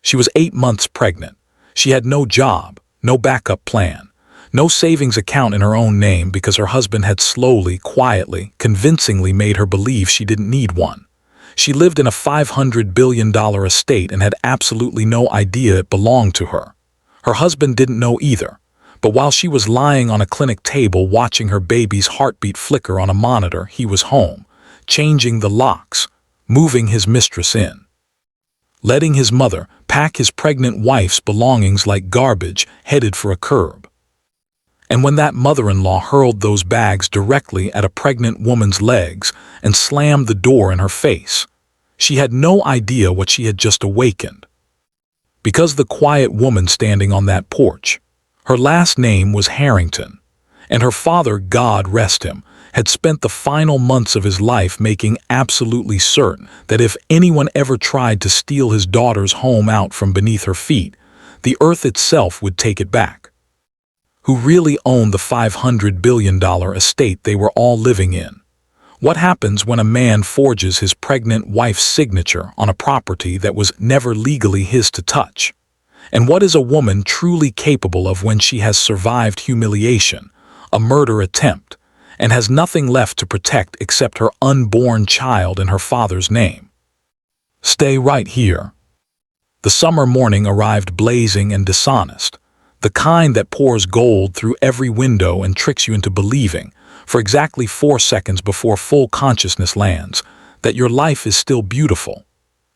She was 8 months pregnant. She had no job, no backup plan, no savings account in her own name because her husband had slowly, quietly, convincingly made her believe she didn't need one. She lived in a $500 billion estate and had absolutely no idea it belonged to her. Her husband didn't know either, but while she was lying on a clinic table watching her baby's heartbeat flicker on a monitor, he was home, changing the locks, moving his mistress in, letting his mother pack his pregnant wife's belongings like garbage headed for a curb. And when that mother-in-law hurled those bags directly at a pregnant woman's legs and slammed the door in her face, she had no idea what she had just awakened. Because the quiet woman standing on that porch, her last name was Harrington, and her father, God rest him, had spent the final months of his life making absolutely certain that if anyone ever tried to steal his daughter's home out from beneath her feet, the earth itself would take it back. Who really owned the $500 billion estate they were all living in? What happens when a man forges his pregnant wife's signature on a property that was never legally his to touch? And what is a woman truly capable of when she has survived humiliation, a murder attempt, and has nothing left to protect except her unborn child in her father's name? Stay right here. The summer morning arrived blazing and dishonest, the kind that pours gold through every window and tricks you into believing, for exactly 4 seconds before full consciousness lands, that your life is still beautiful.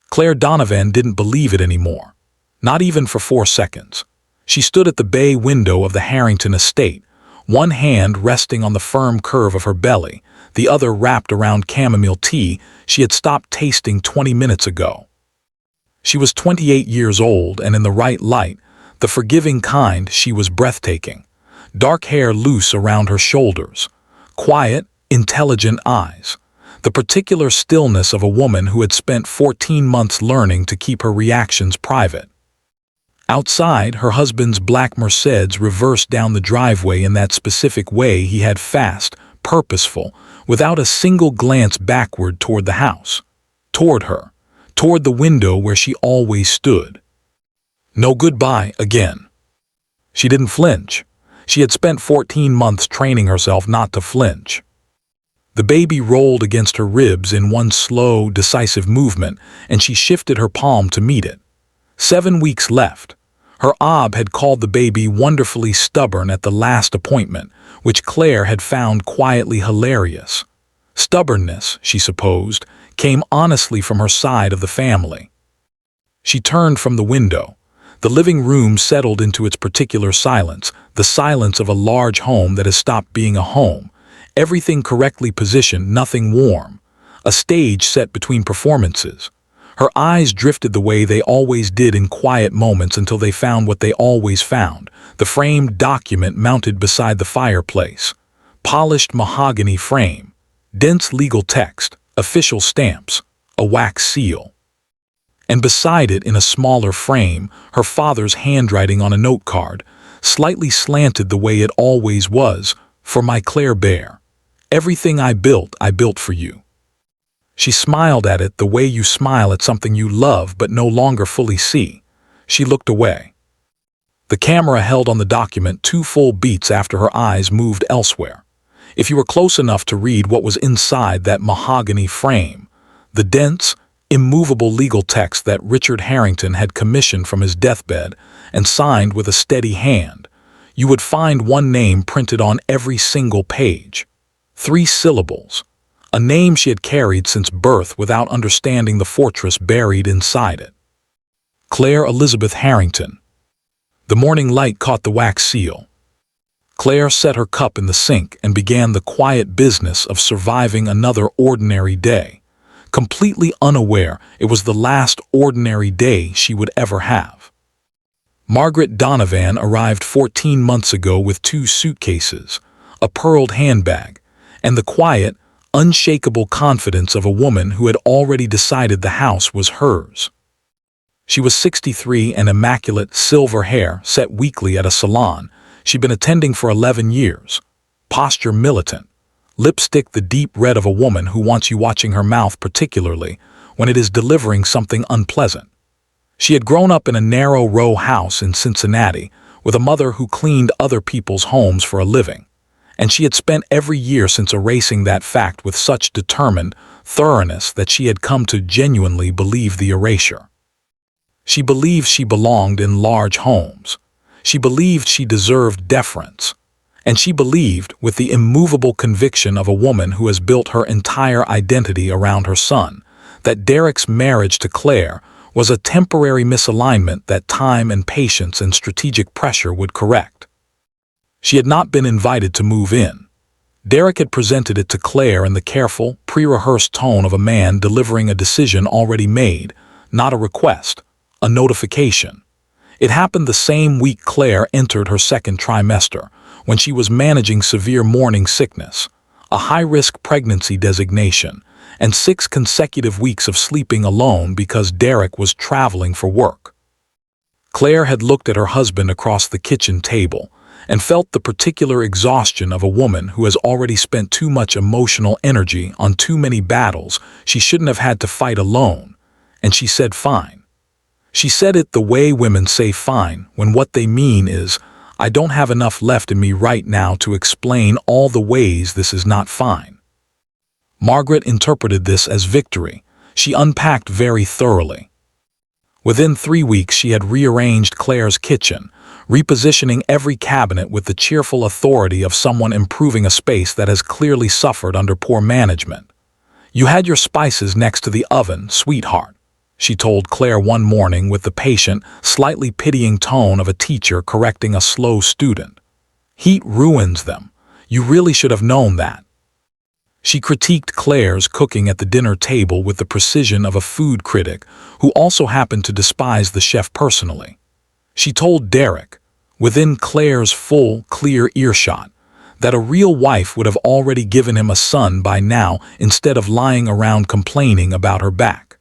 Claire Donovan didn't believe it anymore, not even for 4 seconds. She stood at the bay window of the Harrington estate, one hand resting on the firm curve of her belly, the other wrapped around chamomile tea she had stopped tasting 20 minutes ago. She was 28 years old, and in the right light, the forgiving kind, she was breathtaking. Dark hair loose around her shoulders, quiet, intelligent eyes, the particular stillness of a woman who had spent 14 months learning to keep her reactions private. Outside, her husband's black Mercedes reversed down the driveway in that specific way he had, fast, purposeful, without a single glance backward toward the house, toward her, toward the window where she always stood. No goodbye again. She didn't flinch. She had spent 14 months training herself not to flinch. The baby rolled against her ribs in one slow, decisive movement, and she shifted her palm to meet it. 7 weeks left. Her OB had called the baby wonderfully stubborn at the last appointment, which Claire had found quietly hilarious. Stubbornness, she supposed, came honestly from her side of the family. She turned from the window. The living room settled into its particular silence, the silence of a large home that has stopped being a home. Everything correctly positioned, nothing warm. A stage set between performances. Her eyes drifted the way they always did in quiet moments until they found what they always found, the framed document mounted beside the fireplace. Polished mahogany frame, dense legal text, official stamps, a wax seal. And beside it, in a smaller frame, her father's handwriting on a note card, slightly slanted the way it always was, "For my Claire Bear. Everything I built for you." She smiled at it the way you smile at something you love but no longer fully see. She looked away. The camera held on the document 2 full beats after her eyes moved elsewhere. If you were close enough to read what was inside that mahogany frame, the dense, immovable legal text that Richard Harrington had commissioned from his deathbed and signed with a steady hand, you would find one name printed on every single page. 3 syllables. A name she had carried since birth without understanding the fortress buried inside it. Claire Elizabeth Harrington. The morning light caught the wax seal. Claire set her cup in the sink and began the quiet business of surviving another ordinary day, completely unaware it was the last ordinary day she would ever have. Margaret Donovan arrived 14 months ago with 2 suitcases, a pearled handbag, and the quiet, unshakable confidence of a woman who had already decided the house was hers. She was 63 and immaculate silver hair set weekly at a salon she'd been attending for 11 years, posture militant, lipstick the deep red of a woman who wants you watching her mouth, particularly when it is delivering something unpleasant. She had grown up in a narrow row house in Cincinnati with a mother who cleaned other people's homes for a living, and she had spent every year since erasing that fact with such determined thoroughness that she had come to genuinely believe the erasure. She believed she belonged in large homes. She believed she deserved deference. And she believed, with the immovable conviction of a woman who has built her entire identity around her son, that Derek's marriage to Claire was a temporary misalignment that time and patience and strategic pressure would correct. She had not been invited to move in. Derek had presented it to Claire in the careful, pre-rehearsed tone of a man delivering a decision already made, not a request, a notification. It happened the same week Claire entered her second trimester, when she was managing severe morning sickness, a high-risk pregnancy designation, and 6 consecutive weeks of sleeping alone because Derek was traveling for work. Claire had looked at her husband across the kitchen table and felt the particular exhaustion of a woman who has already spent too much emotional energy on too many battles she shouldn't have had to fight alone, and she said fine. She said it the way women say fine when what they mean is, I don't have enough left in me right now to explain all the ways this is not fine. Margaret interpreted this as victory. She unpacked very thoroughly. Within 3 weeks she had rearranged Claire's kitchen, repositioning every cabinet with the cheerful authority of someone improving a space that has clearly suffered under poor management. You had your spices next to the oven, sweetheart, she told Claire one morning with the patient, slightly pitying tone of a teacher correcting a slow student. Heat ruins them. You really should have known that. She critiqued Claire's cooking at the dinner table with the precision of a food critic who also happened to despise the chef personally. She told Derek, within Claire's full, clear earshot, that a real wife would have already given him a son by now instead of lying around complaining about her back.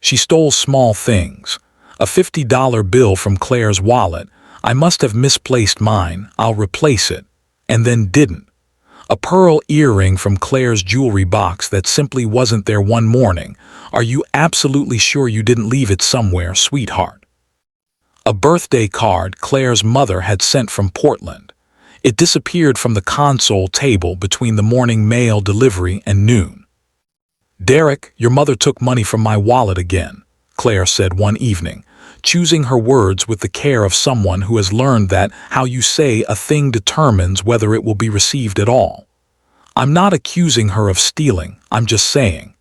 She stole small things. A $50 bill from Claire's wallet. I must have misplaced mine, I'll replace it. And then didn't. A pearl earring from Claire's jewelry box that simply wasn't there one morning. Are you absolutely sure you didn't leave it somewhere, sweetheart? A birthday card Claire's mother had sent from Portland. It disappeared from the console table between the morning mail delivery and noon. Derek, your mother took money from my wallet again, Claire said one evening, choosing her words with the care of someone who has learned that how you say a thing determines whether it will be received at all. I'm not accusing her of stealing, I'm just saying.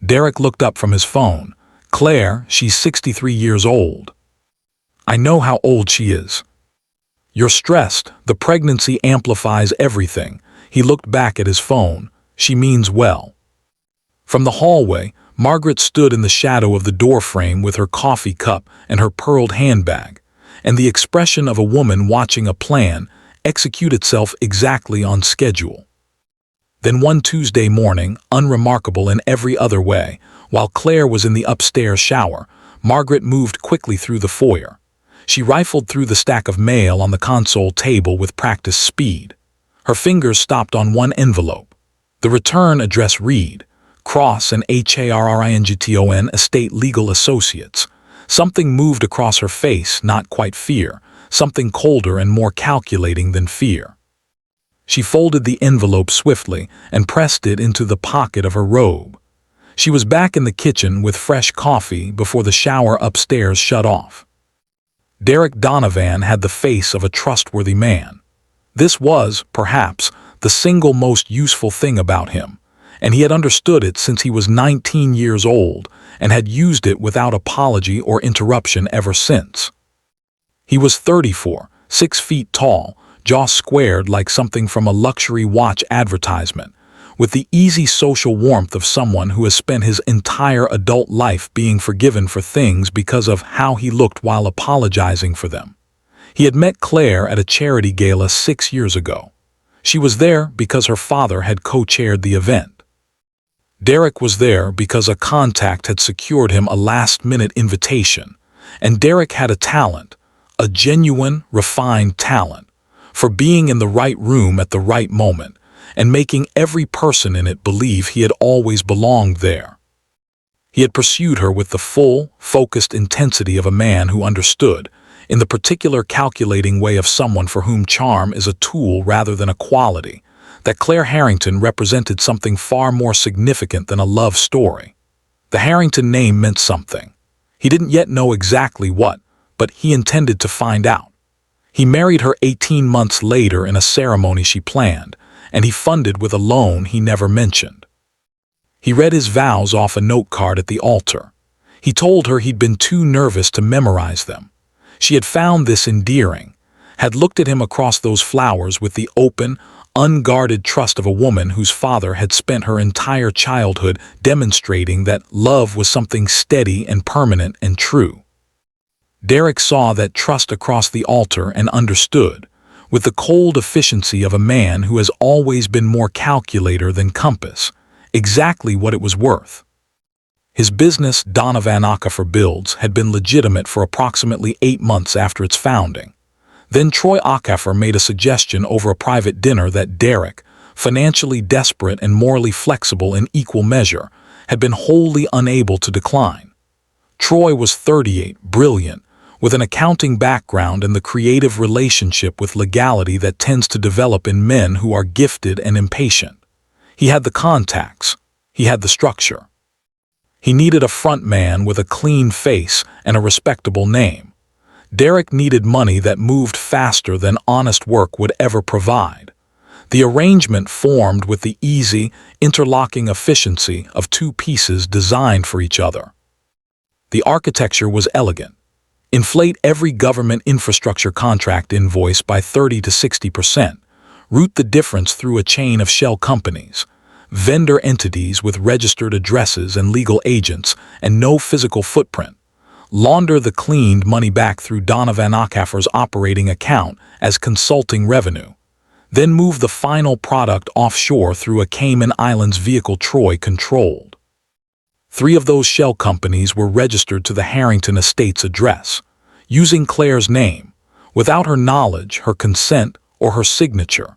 Derek looked up from his phone. Claire, she's 63 years old. I know how old she is. You're stressed, the pregnancy amplifies everything. He looked back at his phone. She means well. From the hallway, Margaret stood in the shadow of the doorframe with her coffee cup and her pearled handbag, and the expression of a woman watching a plan execute itself exactly on schedule. Then one Tuesday morning, unremarkable in every other way, while Claire was in the upstairs shower, Margaret moved quickly through the foyer. She rifled through the stack of mail on the console table with practiced speed. Her fingers stopped on one envelope. The return address read, Cross and Harrington Estate Legal Associates. Something moved across her face, not quite fear, something colder and more calculating than fear. She folded the envelope swiftly and pressed it into the pocket of her robe. She was back in the kitchen with fresh coffee before the shower upstairs shut off. Derek Donovan had the face of a trustworthy man. This was, perhaps, the single most useful thing about him, and he had understood it since he was 19 years old and had used it without apology or interruption ever since. He was 34, 6 feet tall, jaw squared like something from a luxury watch advertisement, with the easy social warmth of someone who has spent his entire adult life being forgiven for things because of how he looked while apologizing for them. He had met Claire at a charity gala 6 years ago. She was there because her father had co-chaired the event. Derek was there because a contact had secured him a last-minute invitation, and Derek had a talent, a genuine, refined talent, for being in the right room at the right moment and making every person in it believe he had always belonged there. He had pursued her with the full, focused intensity of a man who understood, in the particular calculating way of someone for whom charm is a tool rather than a quality, that Claire Harrington represented something far more significant than a love story. The Harrington name meant something. He didn't yet know exactly what, but he intended to find out. He married her 18 months later in a ceremony she planned, and he funded with a loan he never mentioned. He read his vows off a note card at the altar. He told her he'd been too nervous to memorize them. She had found this endearing, had looked at him across those flowers with the open, unguarded trust of a woman whose father had spent her entire childhood demonstrating that love was something steady and permanent and true. Derek saw that trust across the altar and understood, with the cold efficiency of a man who has always been more calculator than compass, exactly what it was worth. His business, Donovan Builds, had been legitimate for approximately 8 months after its founding. Then Troy Okafor made a suggestion over a private dinner that Derek, financially desperate and morally flexible in equal measure, had been wholly unable to decline. Troy was 38, brilliant, with an accounting background and the creative relationship with legality that tends to develop in men who are gifted and impatient. He had the contacts. He had the structure. He needed a front man with a clean face and a respectable name. Derek needed money that moved faster than honest work would ever provide. The arrangement formed with the easy, interlocking efficiency of two pieces designed for each other. The architecture was elegant. Inflate every government infrastructure contract invoice by 30 to 60%. Route the difference through a chain of shell companies, vendor entities with registered addresses and legal agents and no physical footprint. Launder the cleaned money back through Donovan Okafor's operating account as consulting revenue. Then move the final product offshore through a Cayman Islands vehicle Troy controlled. 3 of those shell companies were registered to the Harrington estate's address, using Claire's name, without her knowledge, her consent, or her signature.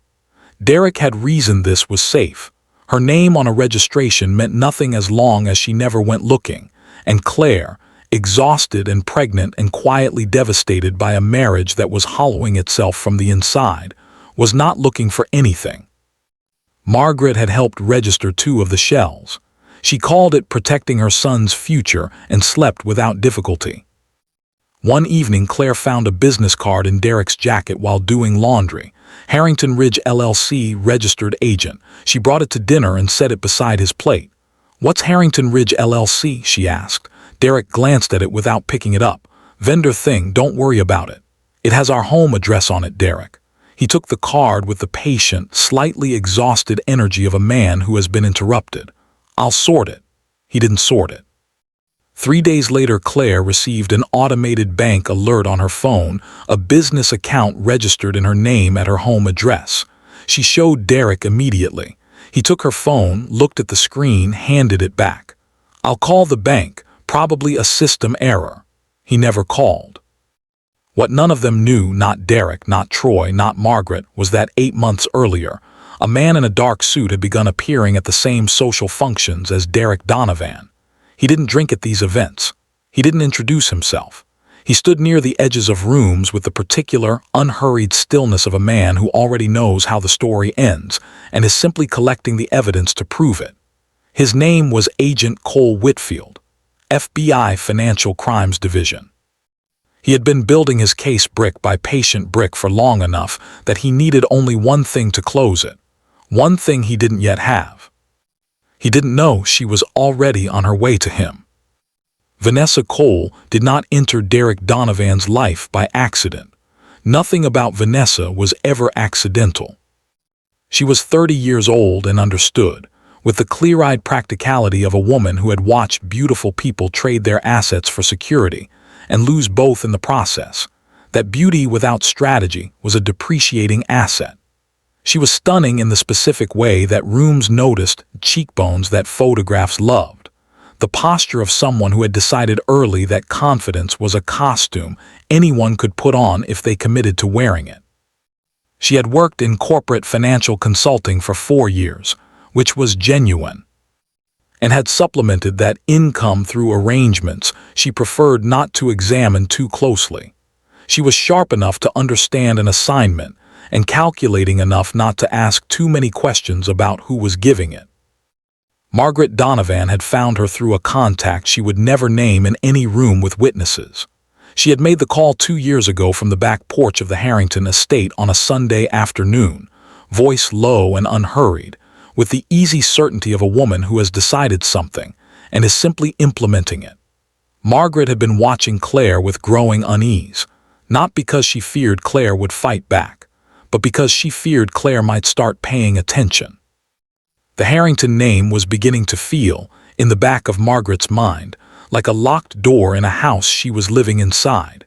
Derek had reasoned this was safe. Her name on a registration meant nothing as long as she never went looking, and Claire, exhausted and pregnant and quietly devastated by a marriage that was hollowing itself from the inside, was not looking for anything. Margaret had helped register 2 of the shells. She called it protecting her son's future and slept without difficulty. One evening, Claire found a business card in Derek's jacket while doing laundry. Harrington Ridge LLC registered agent. She brought it to dinner and set it beside his plate. "What's Harrington Ridge LLC?" she asked. Derek glanced at it without picking it up. "Vendor thing, don't worry about it. It has our home address on it, Derek." He took the card with the patient, slightly exhausted energy of a man who has been interrupted. "I'll sort it." He didn't sort it. 3 days later, Claire received an automated bank alert on her phone, a business account registered in her name at her home address. She showed Derek immediately. He took her phone, looked at the screen, handed it back. "I'll call the bank. Probably a system error." He never called. What none of them knew, not Derek, not Troy, not Margaret, was that 8 months earlier, a man in a dark suit had begun appearing at the same social functions as Derek Donovan. He didn't drink at these events. He didn't introduce himself. He stood near the edges of rooms with the particular, unhurried stillness of a man who already knows how the story ends and is simply collecting the evidence to prove it. His name was Agent Cole Whitfield, FBI Financial Crimes Division. He had been building his case brick by patient brick for long enough that he needed only one thing to close it, one thing he didn't yet have. He didn't know she was already on her way to him. Vanessa Cole did not enter Derek Donovan's life by accident. Nothing about Vanessa was ever accidental. She was 30 years old and understood, with the clear-eyed practicality of a woman who had watched beautiful people trade their assets for security and lose both in the process, that beauty without strategy was a depreciating asset. She was stunning in the specific way that rooms noticed, cheekbones that photographs loved, the posture of someone who had decided early that confidence was a costume anyone could put on if they committed to wearing it. She had worked in corporate financial consulting for 4 years, which was genuine. and had supplemented that income through arrangements she preferred not to examine too closely. She was sharp enough to understand an assignment and calculating enough not to ask too many questions about who was giving it. Margaret Donovan had found her through a contact she would never name in any room with witnesses. She had made the call 2 years ago from the back porch of the Harrington estate on a Sunday afternoon, voice low and unhurried, with the easy certainty of a woman who has decided something and is simply implementing it. Margaret had been watching Claire with growing unease, not because she feared Claire would fight back, but because she feared Claire might start paying attention. The Harrington name was beginning to feel, in the back of Margaret's mind, like a locked door in a house she was living inside.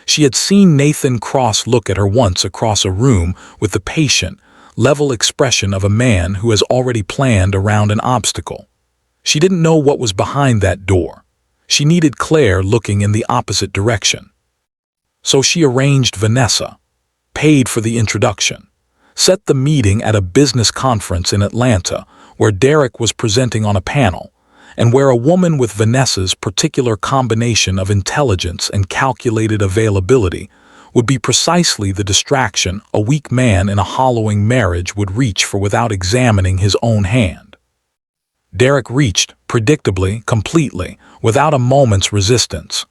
She had seen Nathan Cross look at her once across a room with the patient, level expression of a man who has already planned around an obstacle. She didn't know what was behind that door. She needed Claire looking in the opposite direction. So she arranged Vanessa, paid for the introduction, set the meeting at a business conference in Atlanta where Derek was presenting on a panel, and where a woman with Vanessa's particular combination of intelligence and calculated availability would be precisely the distraction a weak man in a hollowing marriage would reach for without examining his own hand. Derek reached, predictably, completely, without a moment's resistance.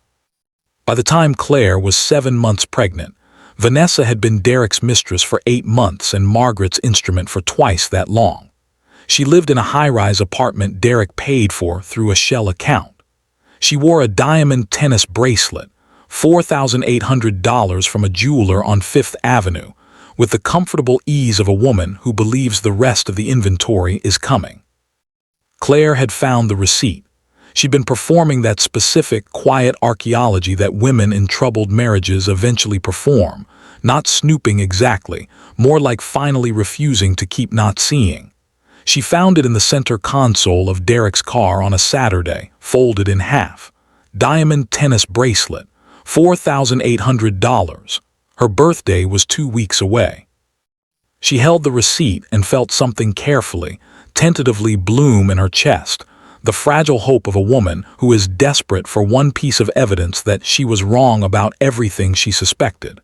By the time Claire was 7 months pregnant, Vanessa had been Derek's mistress for 8 months and Margaret's instrument for twice that long. She lived in a high-rise apartment Derek paid for through a shell account. She wore a diamond tennis bracelet, $4,800 from a jeweler on Fifth Avenue, with the comfortable ease of a woman who believes the rest of the inventory is coming. Claire had found the receipt. She'd been performing that specific, quiet archaeology that women in troubled marriages eventually perform, not snooping exactly, more like finally refusing to keep not seeing. She found it in the center console of Derek's car on a Saturday, folded in half. Diamond tennis bracelet, $4,800. Her birthday was 2 weeks away. She held the receipt and felt something carefully, tentatively bloom in her chest, the fragile hope of a woman who is desperate for one piece of evidence that she was wrong about everything she suspected.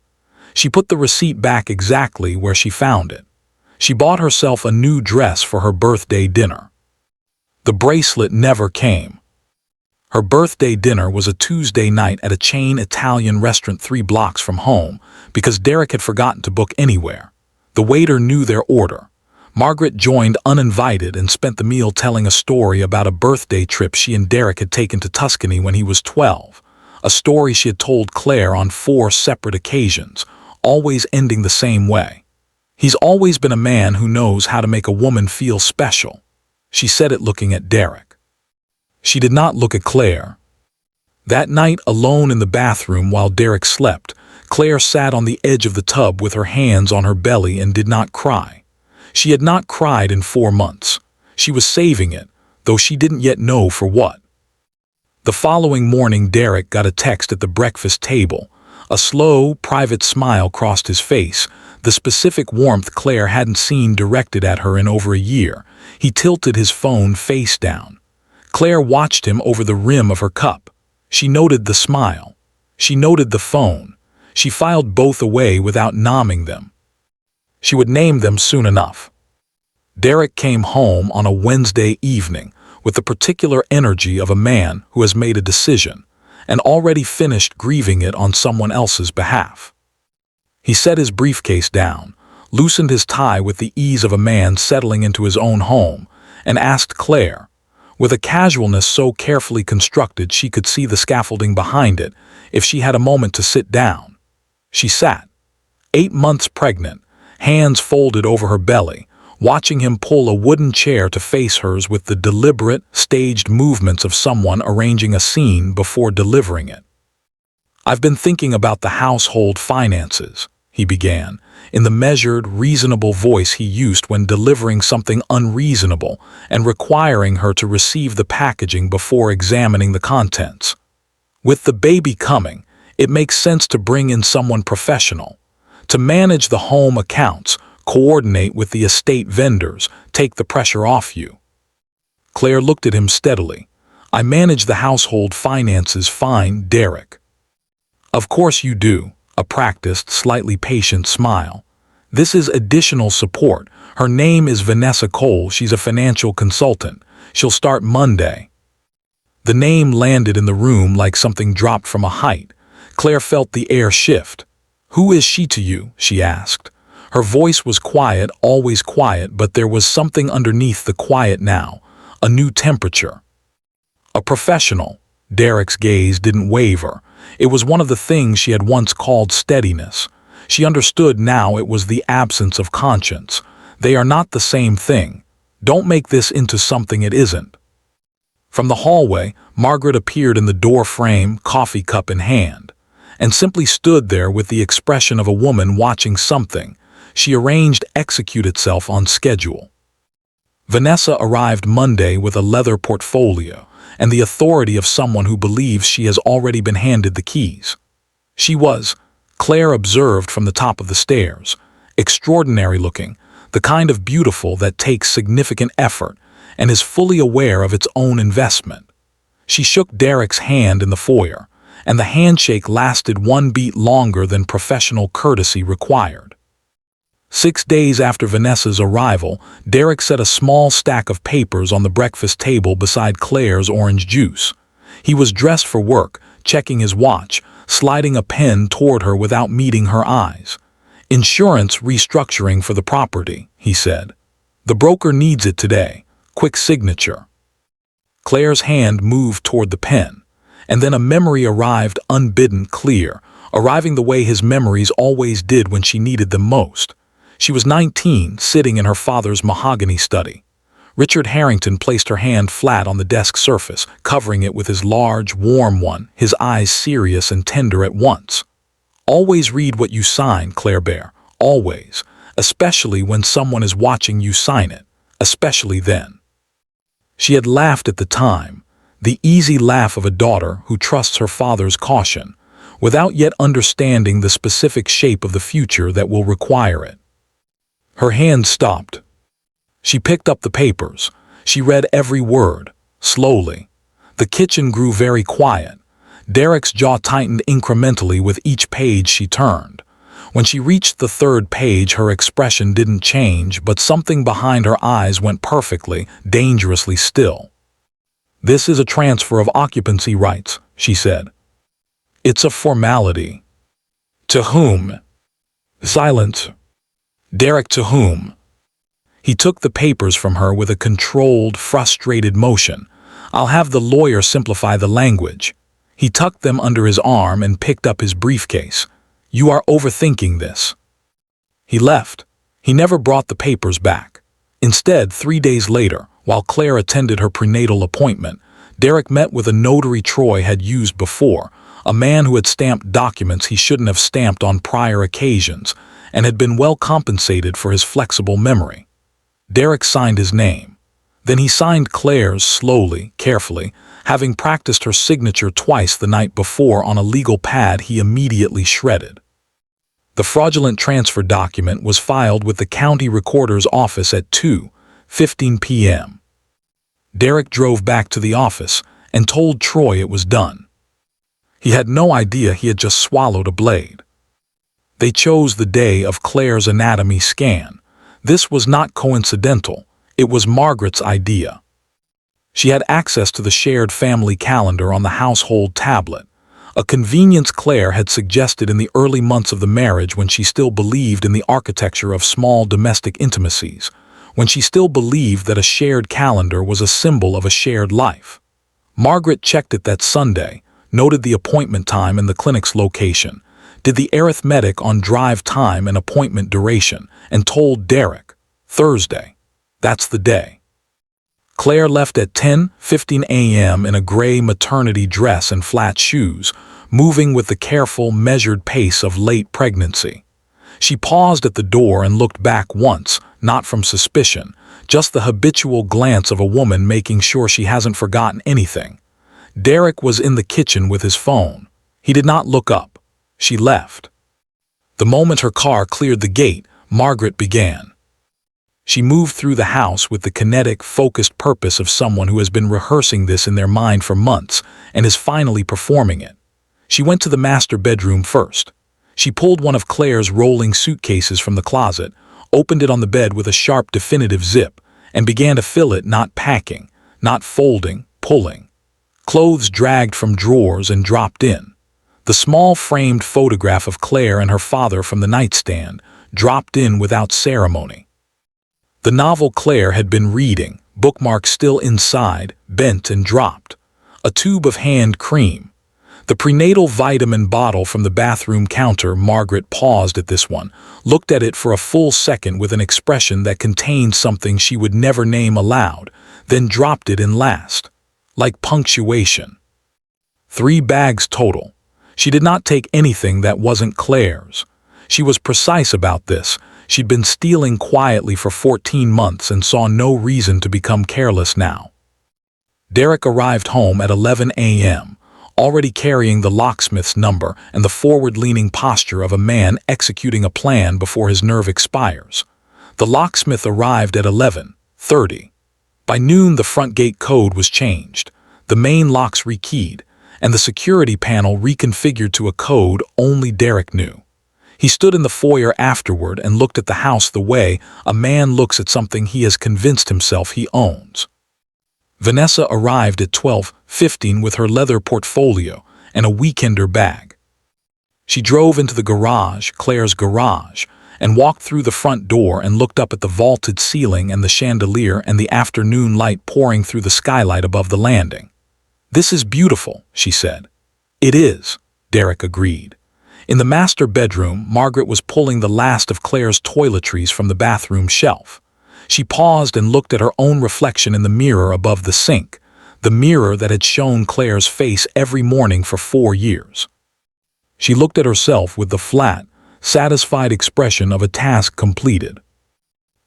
She put the receipt back exactly where she found it. She bought herself a new dress for her birthday dinner. The bracelet never came. Her birthday dinner was a Tuesday night at a chain Italian restaurant 3 blocks from home because Derek had forgotten to book anywhere. The waiter knew their order. Margaret joined uninvited and spent the meal telling a story about a birthday trip she and Derek had taken to Tuscany when he was 12, a story she had told Claire on 4 separate occasions, always ending the same way. "He's always been a man who knows how to make a woman feel special," she said it looking at Derek. She did not look at Claire. That night, alone in the bathroom while Derek slept, Claire sat on the edge of the tub with her hands on her belly and did not cry. She had not cried in 4 months. She was saving it, though she didn't yet know for what. The following morning, Derek got a text at the breakfast table. A slow, private smile crossed his face, the specific warmth Claire hadn't seen directed at her in over a year. He tilted his phone face down. Claire watched him over the rim of her cup. She noted the smile. She noted the phone. She filed both away without nomming them. She would name them soon enough. Derek came home on a Wednesday evening with the particular energy of a man who has made a decision and already finished grieving it on someone else's behalf. He set his briefcase down, loosened his tie with the ease of a man settling into his own home, and asked Claire, with a casualness so carefully constructed she could see the scaffolding behind it, if she had a moment to sit down. She sat, 8 months pregnant, hands folded over her belly, watching him pull a wooden chair to face hers with the deliberate, staged movements of someone arranging a scene before delivering it. "I've been thinking about the household finances," he began, in the measured, reasonable voice he used when delivering something unreasonable and requiring her to receive the packaging before examining the contents. "With the baby coming, it makes sense to bring in someone professional, to manage the home accounts, coordinate with the estate vendors, take the pressure off you." Claire looked at him steadily. "I manage the household finances fine, Derek." "Of course you do," a practiced, slightly patient smile. "This is additional support. Her name is Vanessa Cole. She's a financial consultant. She'll start Monday." The name landed in the room like something dropped from a height. Claire felt the air shift. "Who is she to you?" she asked. Her voice was quiet, always quiet, but there was something underneath the quiet now, a new temperature. "A professional." Derek's gaze didn't waver. It was one of the things she had once called steadiness. She understood now it was the absence of conscience. They are not the same thing. Don't make this into something it isn't. From the hallway, Margaret appeared in the door frame, coffee cup in hand, and simply stood there with the expression of a woman watching something she arranged execute itself on schedule. Vanessa arrived Monday with a leather portfolio and the authority of someone who believes she has already been handed the keys. She was, Claire observed from the top of the stairs, extraordinary looking, the kind of beautiful that takes significant effort and is fully aware of its own investment. She shook Derek's hand in the foyer, and the handshake lasted one beat longer than professional courtesy required. 6 days after Vanessa's arrival, Derek set a small stack of papers on the breakfast table beside Claire's orange juice. He was dressed for work, checking his watch, sliding a pen toward her without meeting her eyes. "Insurance restructuring for the property," he said. "The broker needs it today. Quick signature." Claire's hand moved toward the pen, and then a memory arrived unbidden, clear, arriving the way his memories always did when she needed them most. She was 19, sitting in her father's mahogany study. Richard Harrington placed her hand flat on the desk surface, covering it with his large, warm one, his eyes serious and tender at once. "Always read what you sign, Claire Bear, always, especially when someone is watching you sign it, especially then." She had laughed at the time, the easy laugh of a daughter who trusts her father's caution, without yet understanding the specific shape of the future that will require it. Her hand stopped. She picked up the papers. She read every word, slowly. The kitchen grew very quiet. Derek's jaw tightened incrementally with each page she turned. When she reached the third page, her expression didn't change, but something behind her eyes went perfectly, dangerously still. "This is a transfer of occupancy rights," she said. "It's a formality." "To whom?" Silence. "Derek, to whom?" He took the papers from her with a controlled, frustrated motion. "I'll have the lawyer simplify the language." He tucked them under his arm and picked up his briefcase. "You are overthinking this." He left. He never brought the papers back. Instead, 3 days later, while Claire attended her prenatal appointment, Derek met with a notary Troy had used before, a man who had stamped documents he shouldn't have stamped on prior occasions, and had been well compensated for his flexible memory. Derek signed his name. Then he signed Claire's slowly, carefully, having practiced her signature twice the night before on a legal pad he immediately shredded. The fraudulent transfer document was filed with the county recorder's office at 2:15 p.m. Derek drove back to the office and told Troy it was done. He had no idea he had just swallowed a blade. They chose the day of Claire's anatomy scan. This was not coincidental. It was Margaret's idea. She had access to the shared family calendar on the household tablet, a convenience Claire had suggested in the early months of the marriage when she still believed in the architecture of small domestic intimacies, when she still believed that a shared calendar was a symbol of a shared life. Margaret checked it that Sunday, noted the appointment time and the clinic's location, did the arithmetic on drive time and appointment duration, and told Derek, "Thursday. That's the day." Claire left at 10:15 a.m. in a gray maternity dress and flat shoes, moving with the careful, measured pace of late pregnancy. She paused at the door and looked back once, not from suspicion, just the habitual glance of a woman making sure she hasn't forgotten anything. Derek was in the kitchen with his phone. He did not look up. She left. The moment her car cleared the gate, Margaret began. She moved through the house with the kinetic, focused purpose of someone who has been rehearsing this in their mind for months and is finally performing it. She went to the master bedroom first. She pulled one of Claire's rolling suitcases from the closet, opened it on the bed with a sharp, definitive zip, and began to fill it, not packing, not folding, pulling. Clothes dragged from drawers and dropped in. The small framed photograph of Claire and her father from the nightstand dropped in without ceremony. The novel Claire had been reading, bookmark still inside, bent and dropped. A tube of hand cream. The prenatal vitamin bottle from the bathroom counter. Margaret paused at this one, looked at it for a full second with an expression that contained something she would never name aloud, then dropped it in last. Like punctuation. 3 bags total. She did not take anything that wasn't Claire's. She was precise about this. She'd been stealing quietly for 14 months and saw no reason to become careless now. Derek arrived home at 11 a.m., already carrying the locksmith's number and the forward-leaning posture of a man executing a plan before his nerve expires. The locksmith arrived at 11:30. By noon, the front gate code was changed, the main locks rekeyed, and the security panel reconfigured to a code only Derek knew. He stood in the foyer afterward and looked at the house the way a man looks at something he has convinced himself he owns. Vanessa arrived at 12:15 with her leather portfolio and a weekender bag. She drove into the garage, Claire's garage, and walked through the front door and looked up at the vaulted ceiling and the chandelier and the afternoon light pouring through the skylight above the landing. "This is beautiful," she said. "It is," Derek agreed. In the master bedroom, Margaret was pulling the last of Claire's toiletries from the bathroom shelf. She paused and looked at her own reflection in the mirror above the sink, the mirror that had shown Claire's face every morning for 4 years. She looked at herself with the flat, satisfied expression of a task completed.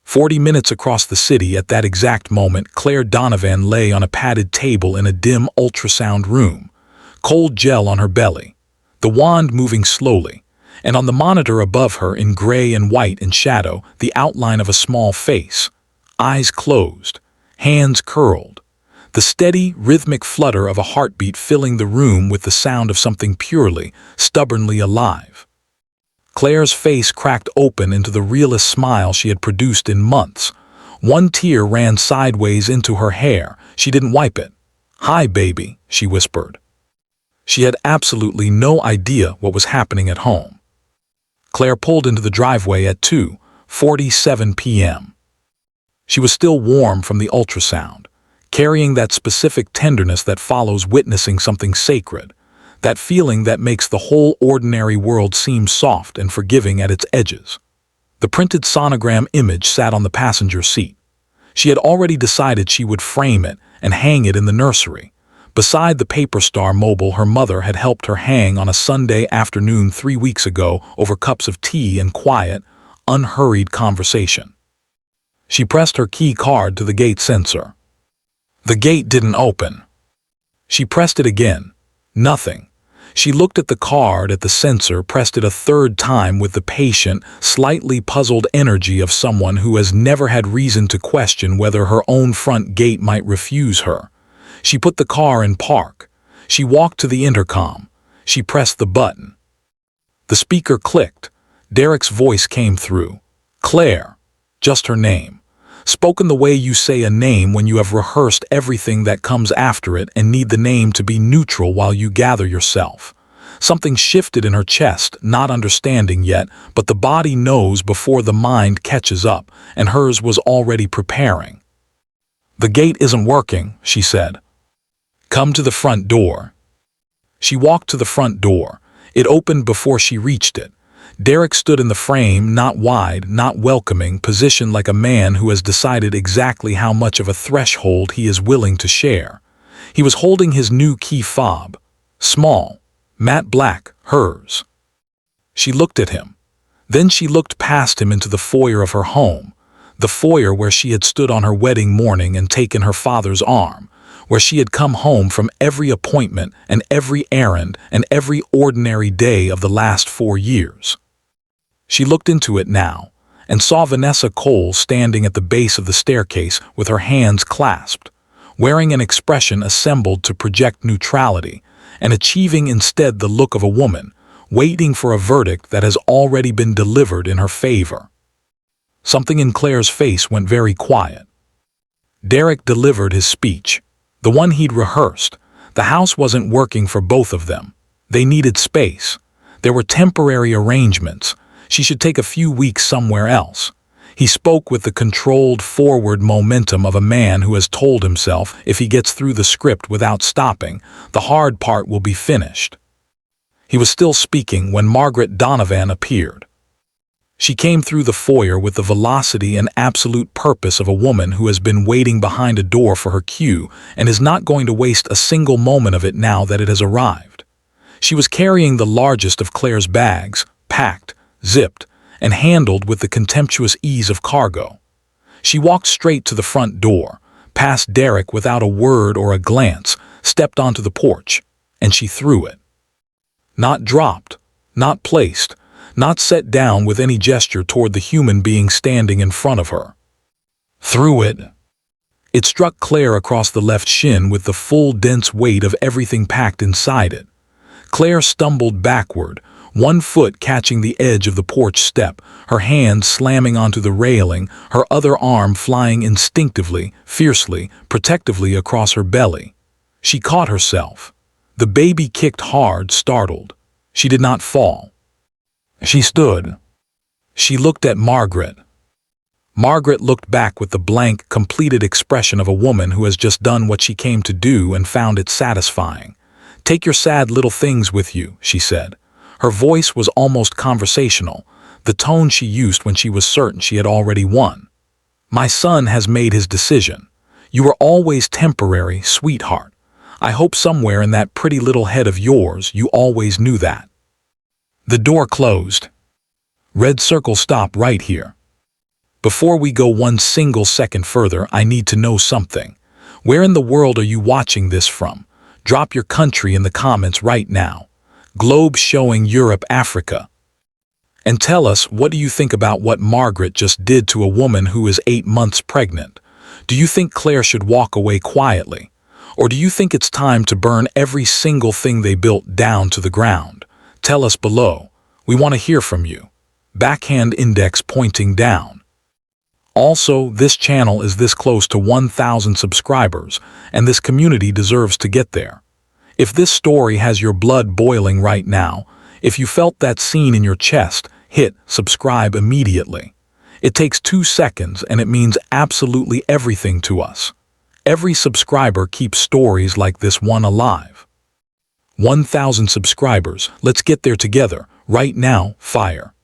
40 minutes across the city at that exact moment, Claire Donovan lay on a padded table in a dim ultrasound room, cold gel on her belly, the wand moving slowly, and on the monitor above her in gray and white in shadow, the outline of a small face, eyes closed, hands curled, the steady, rhythmic flutter of a heartbeat filling the room with the sound of something purely, stubbornly alive. Claire's face cracked open into the realest smile she had produced in months. One tear ran sideways into her hair. She didn't wipe it. "Hi, baby," she whispered. She had absolutely no idea what was happening at home. Claire pulled into the driveway at 2:47 p.m. She was still warm from the ultrasound, carrying that specific tenderness that follows witnessing something sacred, that feeling that makes the whole ordinary world seem soft and forgiving at its edges. The printed sonogram image sat on the passenger seat. She had already decided she would frame it and hang it in the nursery, beside the Paper Star mobile her mother had helped her hang on a Sunday afternoon 3 weeks ago over cups of tea and quiet, unhurried conversation. She pressed her key card to the gate sensor. The gate didn't open. She pressed it again. Nothing. She looked at the card at the sensor, pressed it a third time with the patient, slightly puzzled energy of someone who has never had reason to question whether her own front gate might refuse her. She put the car in park. She walked to the intercom. She pressed the button. The speaker clicked. Derek's voice came through. "Claire," just her name. Spoken the way you say a name when you have rehearsed everything that comes after it and need the name to be neutral while you gather yourself. Something shifted in her chest, not understanding yet, but the body knows before the mind catches up, and hers was already preparing. "The gate isn't working," she said. "Come to the front door." She walked to the front door. It opened before she reached it. Derek stood in the frame, not wide, not welcoming, positioned like a man who has decided exactly how much of a threshold he is willing to share. He was holding his new key fob. Small, matte black, hers. She looked at him. Then she looked past him into the foyer of her home, the foyer where she had stood on her wedding morning and taken her father's arm, where she had come home from every appointment and every errand and every ordinary day of the last 4 years. She looked into it now, and saw Vanessa Cole standing at the base of the staircase with her hands clasped, wearing an expression assembled to project neutrality, and achieving instead the look of a woman, waiting for a verdict that has already been delivered in her favor. Something in Claire's face went very quiet. Derek delivered his speech, the one he'd rehearsed. The house wasn't working for both of them. They needed space. There were temporary arrangements. She should take a few weeks somewhere else. He spoke with the controlled forward momentum of a man who has told himself if he gets through the script without stopping, the hard part will be finished. He was still speaking when Margaret Donovan appeared. She came through the foyer with the velocity and absolute purpose of a woman who has been waiting behind a door for her cue and is not going to waste a single moment of it now that it has arrived. She was carrying the largest of Claire's bags, packed, zipped, and handled with the contemptuous ease of cargo. She walked straight to the front door, past Derek without a word or a glance, stepped onto the porch, and she threw it. Not dropped, not placed, not set down with any gesture toward the human being standing in front of her. Threw it. It struck Claire across the left shin with the full dense weight of everything packed inside it. Claire stumbled backward, one foot catching the edge of the porch step, her hand slamming onto the railing, her other arm flying instinctively, fiercely, protectively across her belly. She caught herself. The baby kicked hard, startled. She did not fall. She stood. She looked at Margaret. Margaret looked back with the blank, completed expression of a woman who has just done what she came to do and found it satisfying. "Take your sad little things with you," she said. Her voice was almost conversational, the tone she used when she was certain she had already won. "My son has made his decision. You were always temporary, sweetheart. I hope somewhere in that pretty little head of yours you always knew that." The door closed. "Red circle, stop right here. Before we go one single second further, I need to know something. Where in the world are you watching this from? Drop your country in the comments right now. Globe showing Europe, Africa. And tell us, what do you think about what Margaret just did to a woman who is 8 months pregnant? Do you think Claire should walk away quietly? Or do you think it's time to burn every single thing they built down to the ground? Tell us below. We want to hear from you." Backhand index pointing down. Also, this channel is this close to 1,000 subscribers, and this community deserves to get there. If this story has your blood boiling right now, if you felt that scene in your chest, hit subscribe immediately. It takes 2 seconds and it means absolutely everything to us. Every subscriber keeps stories like this one alive. 1,000 subscribers, let's get there together, right now, fire.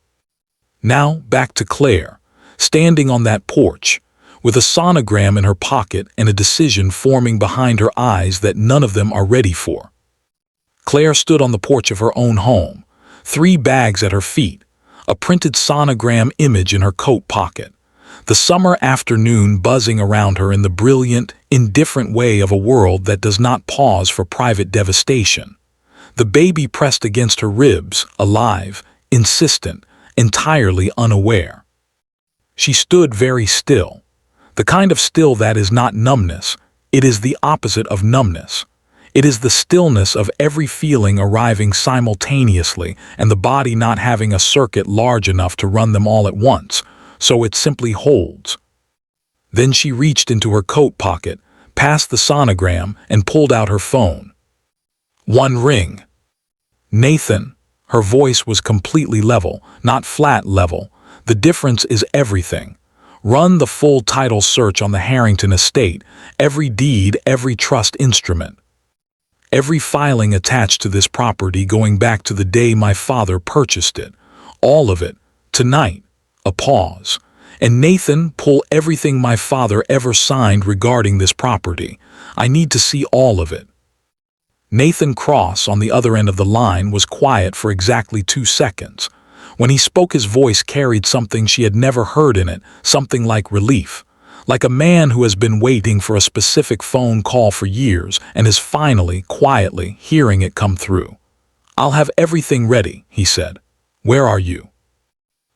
Now, back to Claire, standing on that porch, with a sonogram in her pocket and a decision forming behind her eyes that none of them are ready for. Claire stood on the porch of her own home, 3 bags at her feet, a printed sonogram image in her coat pocket, the summer afternoon buzzing around her in the brilliant, indifferent way of a world that does not pause for private devastation. The baby pressed against her ribs, alive, insistent, entirely unaware. She stood very still. The kind of still that is not numbness, it is the opposite of numbness. It is the stillness of every feeling arriving simultaneously and the body not having a circuit large enough to run them all at once, so it simply holds. Then she reached into her coat pocket, passed the sonogram, and pulled out her phone. 1 ring. "Nathan." Her voice was completely level, not flat level. The difference is everything. Run the full title search on the Harrington estate, every deed, every trust instrument. Every filing attached to this property going back to the day my father purchased it. All of it. Tonight. A pause. And Nathan, pull everything my father ever signed regarding this property. I need to see all of it. Nathan Cross, on the other end of the line, was quiet for exactly 2 seconds. When he spoke, his voice carried something she had never heard in it, something like relief. Like a man who has been waiting for a specific phone call for years and is finally, quietly, hearing it come through. "I'll have everything ready," he said. "Where are you?"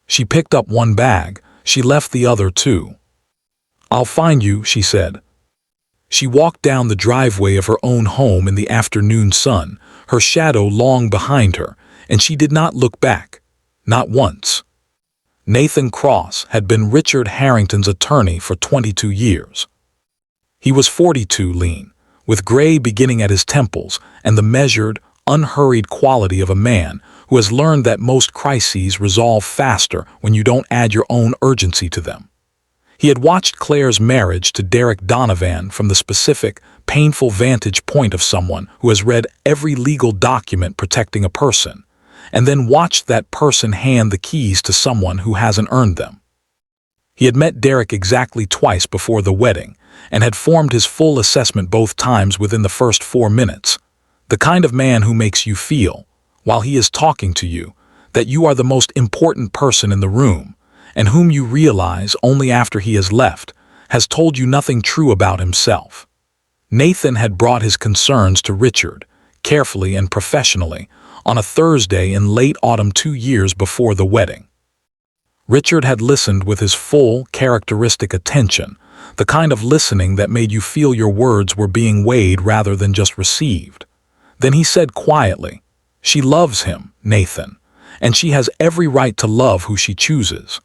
She picked up 1 bag, She left the other too. "I'll find you," she said. She walked down the driveway of her own home in the afternoon sun, her shadow long behind her, and she did not look back. Not once. Nathan Cross had been Richard Harrington's attorney for 22 years. He was 42, lean, with gray beginning at his temples and the measured, unhurried quality of a man who has learned that most crises resolve faster when you don't add your own urgency to them. He had watched Claire's marriage to Derek Donovan from the specific, painful vantage point of someone who has read every legal document protecting a person, and then watched that person hand the keys to someone who hasn't earned them. He had met Derek exactly twice before the wedding, and had formed his full assessment both times within the first 4 minutes. The kind of man who makes you feel, while he is talking to you, that you are the most important person in the room, and whom you realize only after he has left, has told you nothing true about himself. Nathan had brought his concerns to Richard, carefully and professionally, on a Thursday in late autumn 2 years before the wedding. Richard had listened with his full, characteristic attention, the kind of listening that made you feel your words were being weighed rather than just received. Then he said quietly, "She loves him, Nathan, and she has every right to love who she chooses.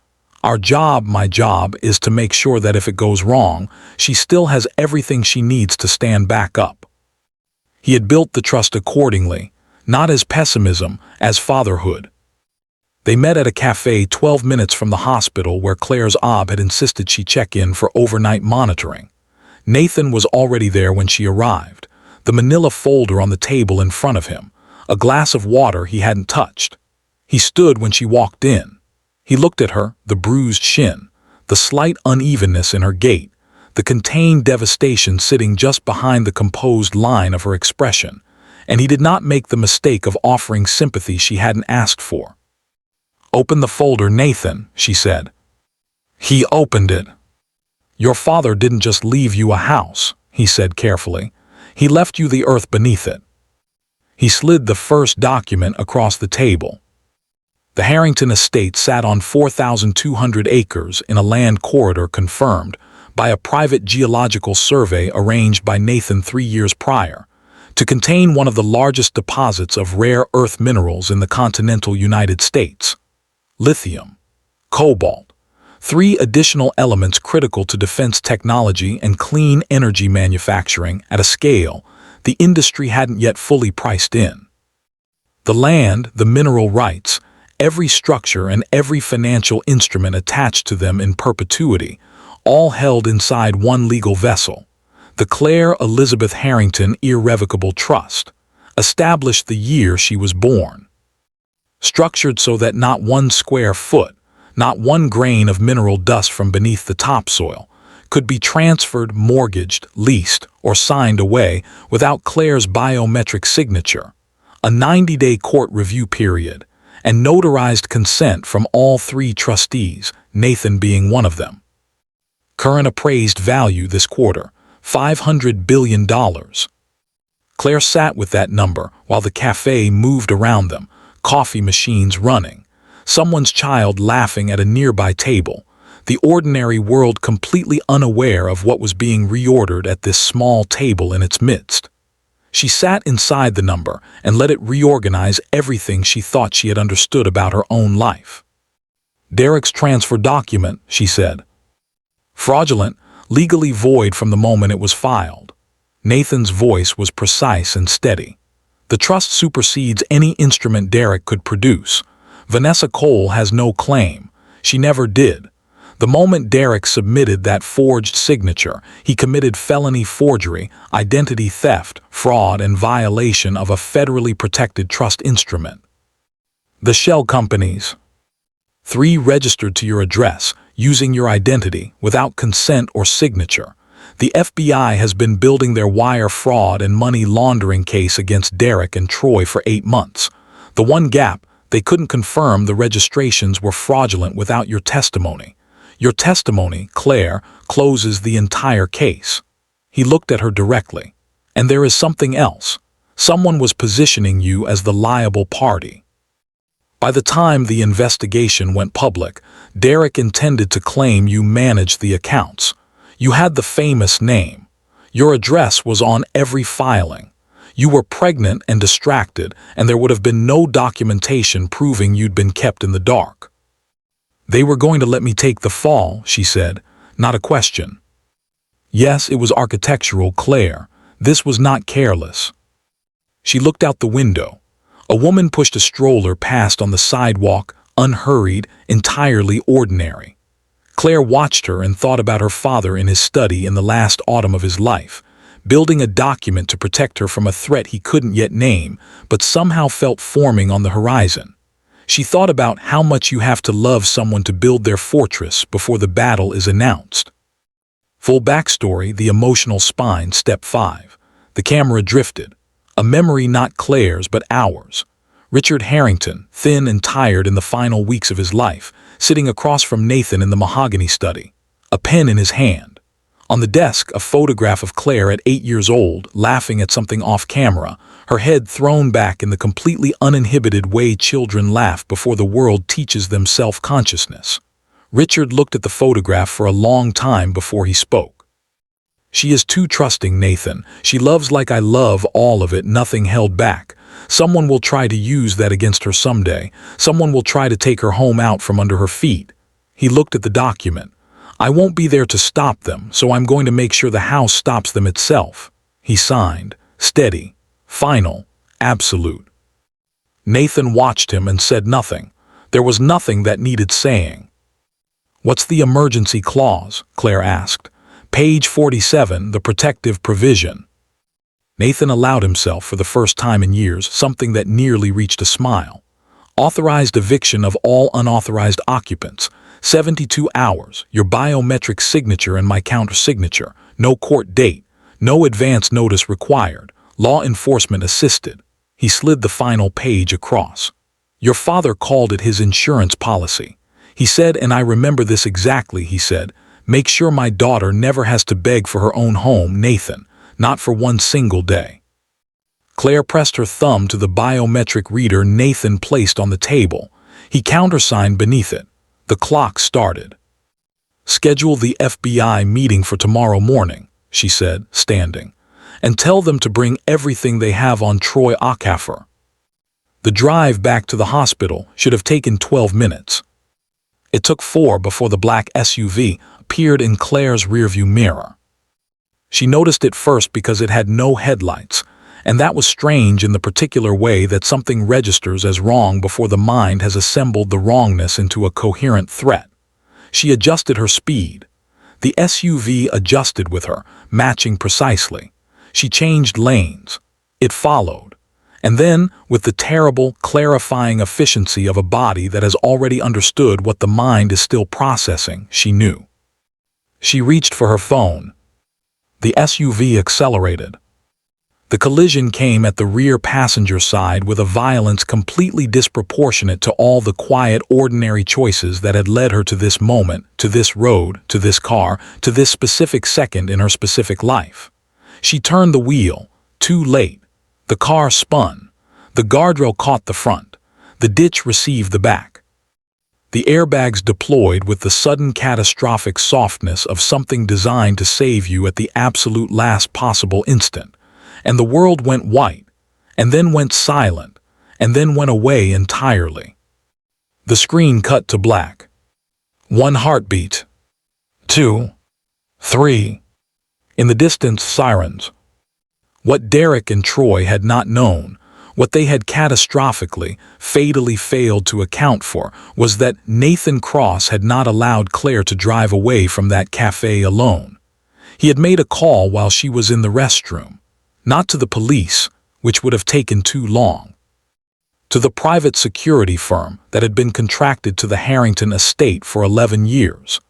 My job, is to make sure that if it goes wrong, she still has everything she needs to stand back up." He had built the trust accordingly, not as pessimism, as fatherhood. They met at a cafe 12 minutes from the hospital where Claire's OB had insisted she check in for overnight monitoring. Nathan was already there when she arrived, the manila folder on the table in front of him, a glass of water he hadn't touched. He stood when she walked in. He looked at her, the bruised shin, the slight unevenness in her gait, the contained devastation sitting just behind the composed line of her expression, and he did not make the mistake of offering sympathy she hadn't asked for. "Open the folder, Nathan," she said. He opened it. "Your father didn't just leave you a house," he said carefully. "He left you the earth beneath it." He slid the first document across the table. The Harrington estate sat on 4,200 acres in a land corridor confirmed by a private geological survey arranged by Nathan 3 years prior to contain one of the largest deposits of rare earth minerals in the continental United States. Lithium, cobalt, 3 additional elements critical to defense technology and clean energy manufacturing at a scale the industry hadn't yet fully priced in. The land, the mineral rights, every structure and every financial instrument attached to them in perpetuity, all held inside one legal vessel, the Claire Elizabeth Harrington Irrevocable Trust, established the year she was born. Structured so that not one square foot, not one grain of mineral dust from beneath the topsoil, could be transferred, mortgaged, leased, or signed away without Claire's biometric signature, a 90-day court review period, and notarized consent from all 3 trustees, Nathan being one of them. Current appraised value this quarter, $500 billion. Claire sat with that number while the cafe moved around them, coffee machines running, someone's child laughing at a nearby table, the ordinary world completely unaware of what was being reordered at this small table in its midst. She sat inside the number and let it reorganize everything she thought she had understood about her own life. "Derek's transfer document," she said. "Fraudulent, legally void from the moment it was filed." Nathan's voice was precise and steady. "The trust supersedes any instrument Derek could produce. Vanessa Cole has no claim. She never did. The moment Derek submitted that forged signature, he committed felony forgery, identity theft, fraud, and violation of a federally protected trust instrument. The shell companies, 3 registered to your address, using your identity, without consent or signature. The FBI has been building their wire fraud and money laundering case against Derek and Troy for 8 months. The one gap, they couldn't confirm the registrations were fraudulent without your testimony. Your testimony, Claire, closes the entire case." He looked at her directly. "And there is something else. Someone was positioning you as the liable party." By the time the investigation went public, Derek intended to claim you managed the accounts. You had the famous name. Your address was on every filing. You were pregnant and distracted, and there would have been no documentation proving you'd been kept in the dark. They were going to let me take the fall, she said, not a question. Yes, it was architectural, Claire. This was not careless. She looked out the window. A woman pushed a stroller past on the sidewalk, unhurried, entirely ordinary. Claire watched her and thought about her father in his study in the last autumn of his life, building a document to protect her from a threat he couldn't yet name, but somehow felt forming on the horizon. She thought about how much you have to love someone to build their fortress before the battle is announced. Full backstory, the emotional spine, step 5. The camera drifted. A memory not Claire's but ours. Richard Harrington, thin and tired in the final weeks of his life, sitting across from Nathan in the mahogany study, a pen in his hand. On the desk, a photograph of Claire at 8 years old, laughing at something off camera, her head thrown back in the completely uninhibited way children laugh before the world teaches them self-consciousness. Richard looked at the photograph for a long time before he spoke. She is too trusting, Nathan. She loves like I love, all of it, nothing held back. Someone will try to use that against her someday. Someone will try to take her home out from under her feet. He looked at the document. I won't be there to stop them, so I'm going to make sure the house stops them itself. He signed. Steady. Final. Absolute. Nathan watched him and said nothing. There was nothing that needed saying. What's the emergency clause? Claire asked. Page 47, the protective provision. Nathan allowed himself, for the first time in years, something that nearly reached a smile. Authorized eviction of all unauthorized occupants. 72 hours, your biometric signature and my counter-signature. No court date. No advance notice required. Law enforcement assisted. He slid the final page across. Your father called it his insurance policy. He said, and I remember this exactly, he said, make sure my daughter never has to beg for her own home, Nathan. Not for one single day. Claire pressed her thumb to the biometric reader Nathan placed on the table. He countersigned beneath it. The clock started. Schedule the FBI meeting for tomorrow morning, she said, standing, and tell them to bring everything they have on Troy Okafor. The drive back to the hospital should have taken 12 minutes. It took 4 before the black SUV appeared in Claire's rearview mirror. She noticed it first because it had no headlights, and that was strange in the particular way that something registers as wrong before the mind has assembled the wrongness into a coherent threat. She adjusted her speed. The SUV adjusted with her, matching precisely. She changed lanes. It followed. And then, with the terrible, clarifying efficiency of a body that has already understood what the mind is still processing, she knew. She reached for her phone. The SUV accelerated. The collision came at the rear passenger side with a violence completely disproportionate to all the quiet, ordinary choices that had led her to this moment, to this road, to this car, to this specific second in her specific life. She turned the wheel, too late. The car spun. The guardrail caught the front. The ditch received the back. The airbags deployed with the sudden catastrophic softness of something designed to save you at the absolute last possible instant. And the world went white, and then went silent, and then went away entirely. The screen cut to black. 1 heartbeat. 2. 3. In the distance, sirens. What Derek and Troy had not known, what they had catastrophically, fatally failed to account for, was that Nathan Cross had not allowed Claire to drive away from that cafe alone. He had made a call while she was in the restroom. Not to the police, which would have taken too long. To the private security firm that had been contracted to the Harrington estate for 11 years.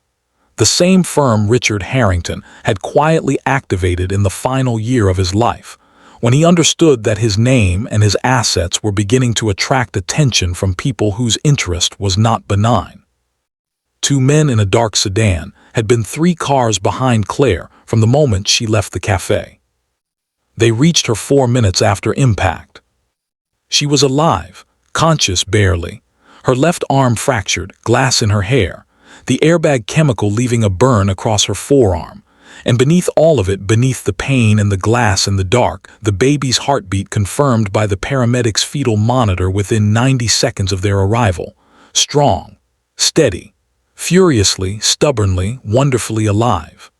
The same firm Richard Harrington had quietly activated in the final year of his life, when he understood that his name and his assets were beginning to attract attention from people whose interest was not benign. 2 men in a dark sedan had been 3 cars behind Claire from the moment she left the cafe. They reached her 4 minutes after impact. She was alive, conscious barely, Her left arm fractured, glass in her hair, the airbag chemical leaving a burn across her forearm. And beneath all of it, beneath the pain and the glass in the dark, the baby's heartbeat confirmed by the paramedics' fetal monitor within 90 seconds of their arrival. Strong, steady, furiously, stubbornly, wonderfully alive.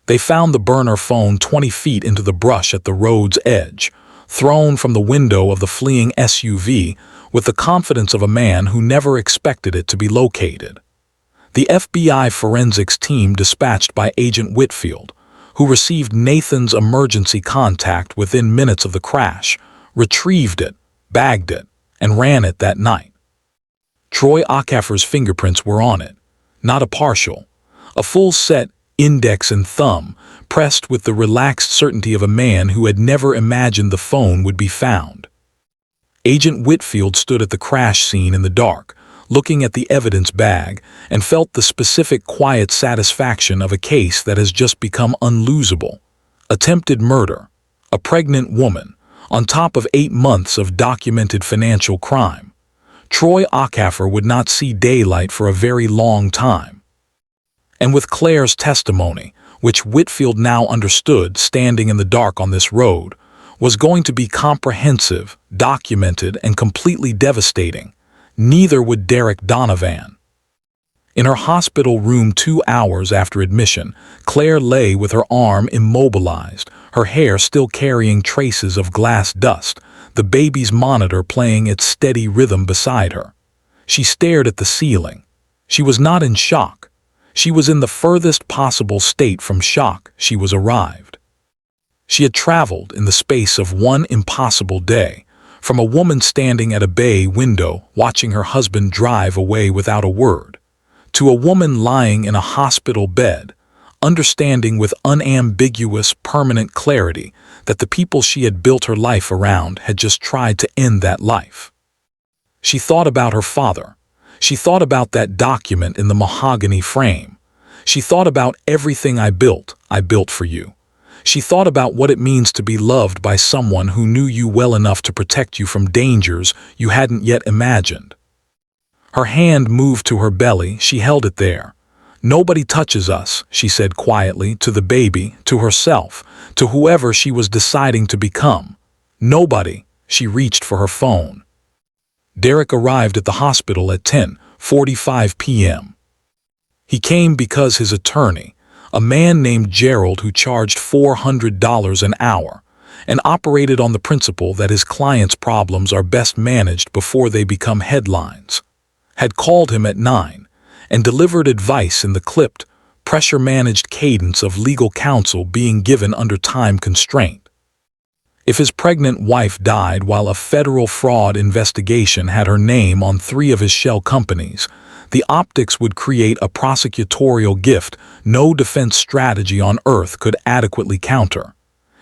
They found the burner phone 20 feet into the brush at the road's edge, thrown from the window of the fleeing SUV with the confidence of a man who never expected it to be located. The FBI forensics team dispatched by Agent Whitfield, who received Nathan's emergency contact within minutes of the crash, retrieved it, bagged it, and ran it that night. Troy Ockhaffer's fingerprints were on it, not a partial, a full set, index and thumb, pressed with the relaxed certainty of a man who had never imagined the phone would be found. Agent Whitfield stood at the crash scene in the dark, looking at the evidence bag, and felt the specific quiet satisfaction of a case that has just become unlosable. Attempted murder, a pregnant woman, on top of 8 months of documented financial crime. Troy Ockhaffer would not see daylight for a very long time. And with Claire's testimony, which Whitfield now understood standing in the dark on this road, was going to be comprehensive, documented, and completely devastating, neither would Derek Donovan. In her hospital room 2 hours after admission, Claire lay with her arm immobilized, her hair still carrying traces of glass dust, the baby's monitor playing its steady rhythm beside her. She stared at the ceiling. She was not in shock. She was in the furthest possible state from shock she was arrived. She had traveled in the space of one impossible day, from a woman standing at a bay window watching her husband drive away without a word, to a woman lying in a hospital bed, understanding with unambiguous, permanent clarity that the people she had built her life around had just tried to end that life. She thought about her father. She thought about that document in the mahogany frame. She thought about everything I built for you. She thought about what it means to be loved by someone who knew you well enough to protect you from dangers you hadn't yet imagined. Her hand moved to her belly. She held it there. "Nobody touches us," she said quietly, to the baby, to herself, to whoever she was deciding to become. Nobody. She reached for her phone. Derek arrived at the hospital at 10:45 p.m. He came because his attorney, a man named Gerald who charged $400 an hour, and operated on the principle that his clients' problems are best managed before they become headlines, had called him at 9 and delivered advice in the clipped, pressure-managed cadence of legal counsel being given under time constraint. If his pregnant wife died while a federal fraud investigation had her name on 3 of his shell companies, the optics would create a prosecutorial gift no defense strategy on earth could adequately counter.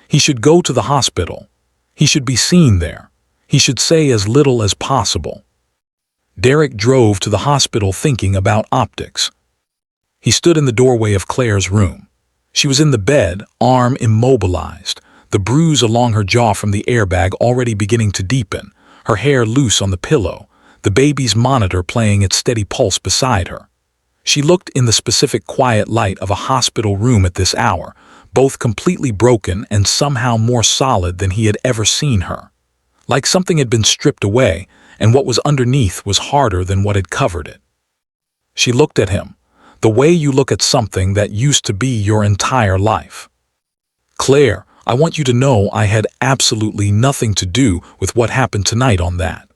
He should go to the hospital. He should be seen there. He should say as little as possible. Derek drove to the hospital thinking about optics. He stood in the doorway of Claire's room. She was in the bed, arm immobilized, the bruise along her jaw from the airbag already beginning to deepen, her hair loose on the pillow, the baby's monitor playing its steady pulse beside her. She looked in the specific quiet light of a hospital room at this hour, both completely broken and somehow more solid than he had ever seen her. Like something had been stripped away, and what was underneath was harder than what had covered it. She looked at him, the way you look at something that used to be your entire life. "Claire, I want you to know I had absolutely nothing to do with what happened tonight on that.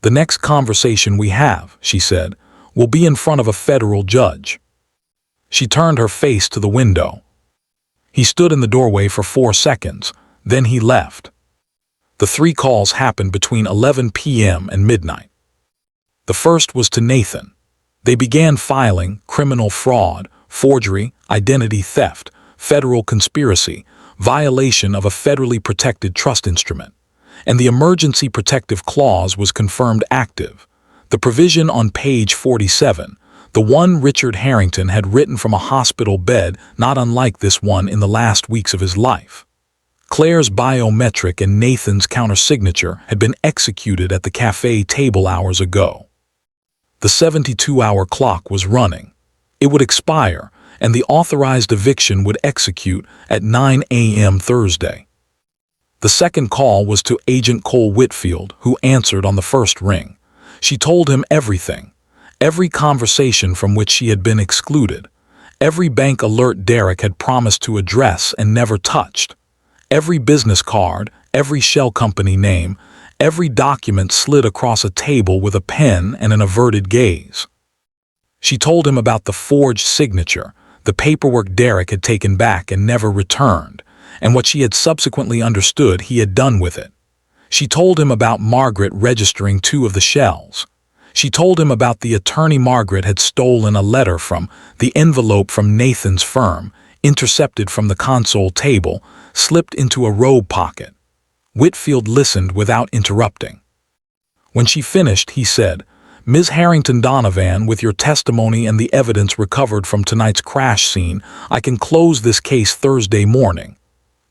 The next conversation we have," she said, "will be in front of a federal judge." She turned her face to the window. He stood in the doorway for 4 seconds, then he left. The 3 calls happened between 11 p.m. and midnight. The first was to Nathan. They began filing criminal fraud, forgery, identity theft, federal conspiracy, violation of a federally protected trust instrument, and the emergency protective clause was confirmed active. The provision on page 47, the one Richard Harrington had written from a hospital bed, not unlike this one in the last weeks of his life. Claire's biometric and Nathan's countersignature had been executed at the cafe table hours ago. The 72-hour clock was running. It would expire, and the authorized eviction would execute at 9 a.m. Thursday. The second call was to Agent Cole Whitfield, who answered on the first ring. She told him everything, every conversation from which she had been excluded, every bank alert Derek had promised to address and never touched, every business card, every shell company name, every document slid across a table with a pen and an averted gaze. She told him about the forged signature, the paperwork Derek had taken back and never returned, and what she had subsequently understood he had done with it. She told him about Margaret registering 2 of the shells. She told him about the attorney Margaret had stolen a letter from, the envelope from Nathan's firm, intercepted from the console table, slipped into a robe pocket. Whitfield listened without interrupting. When she finished, he said, "Ms. Harrington Donovan, with your testimony and the evidence recovered from tonight's crash scene, I can close this case Thursday morning."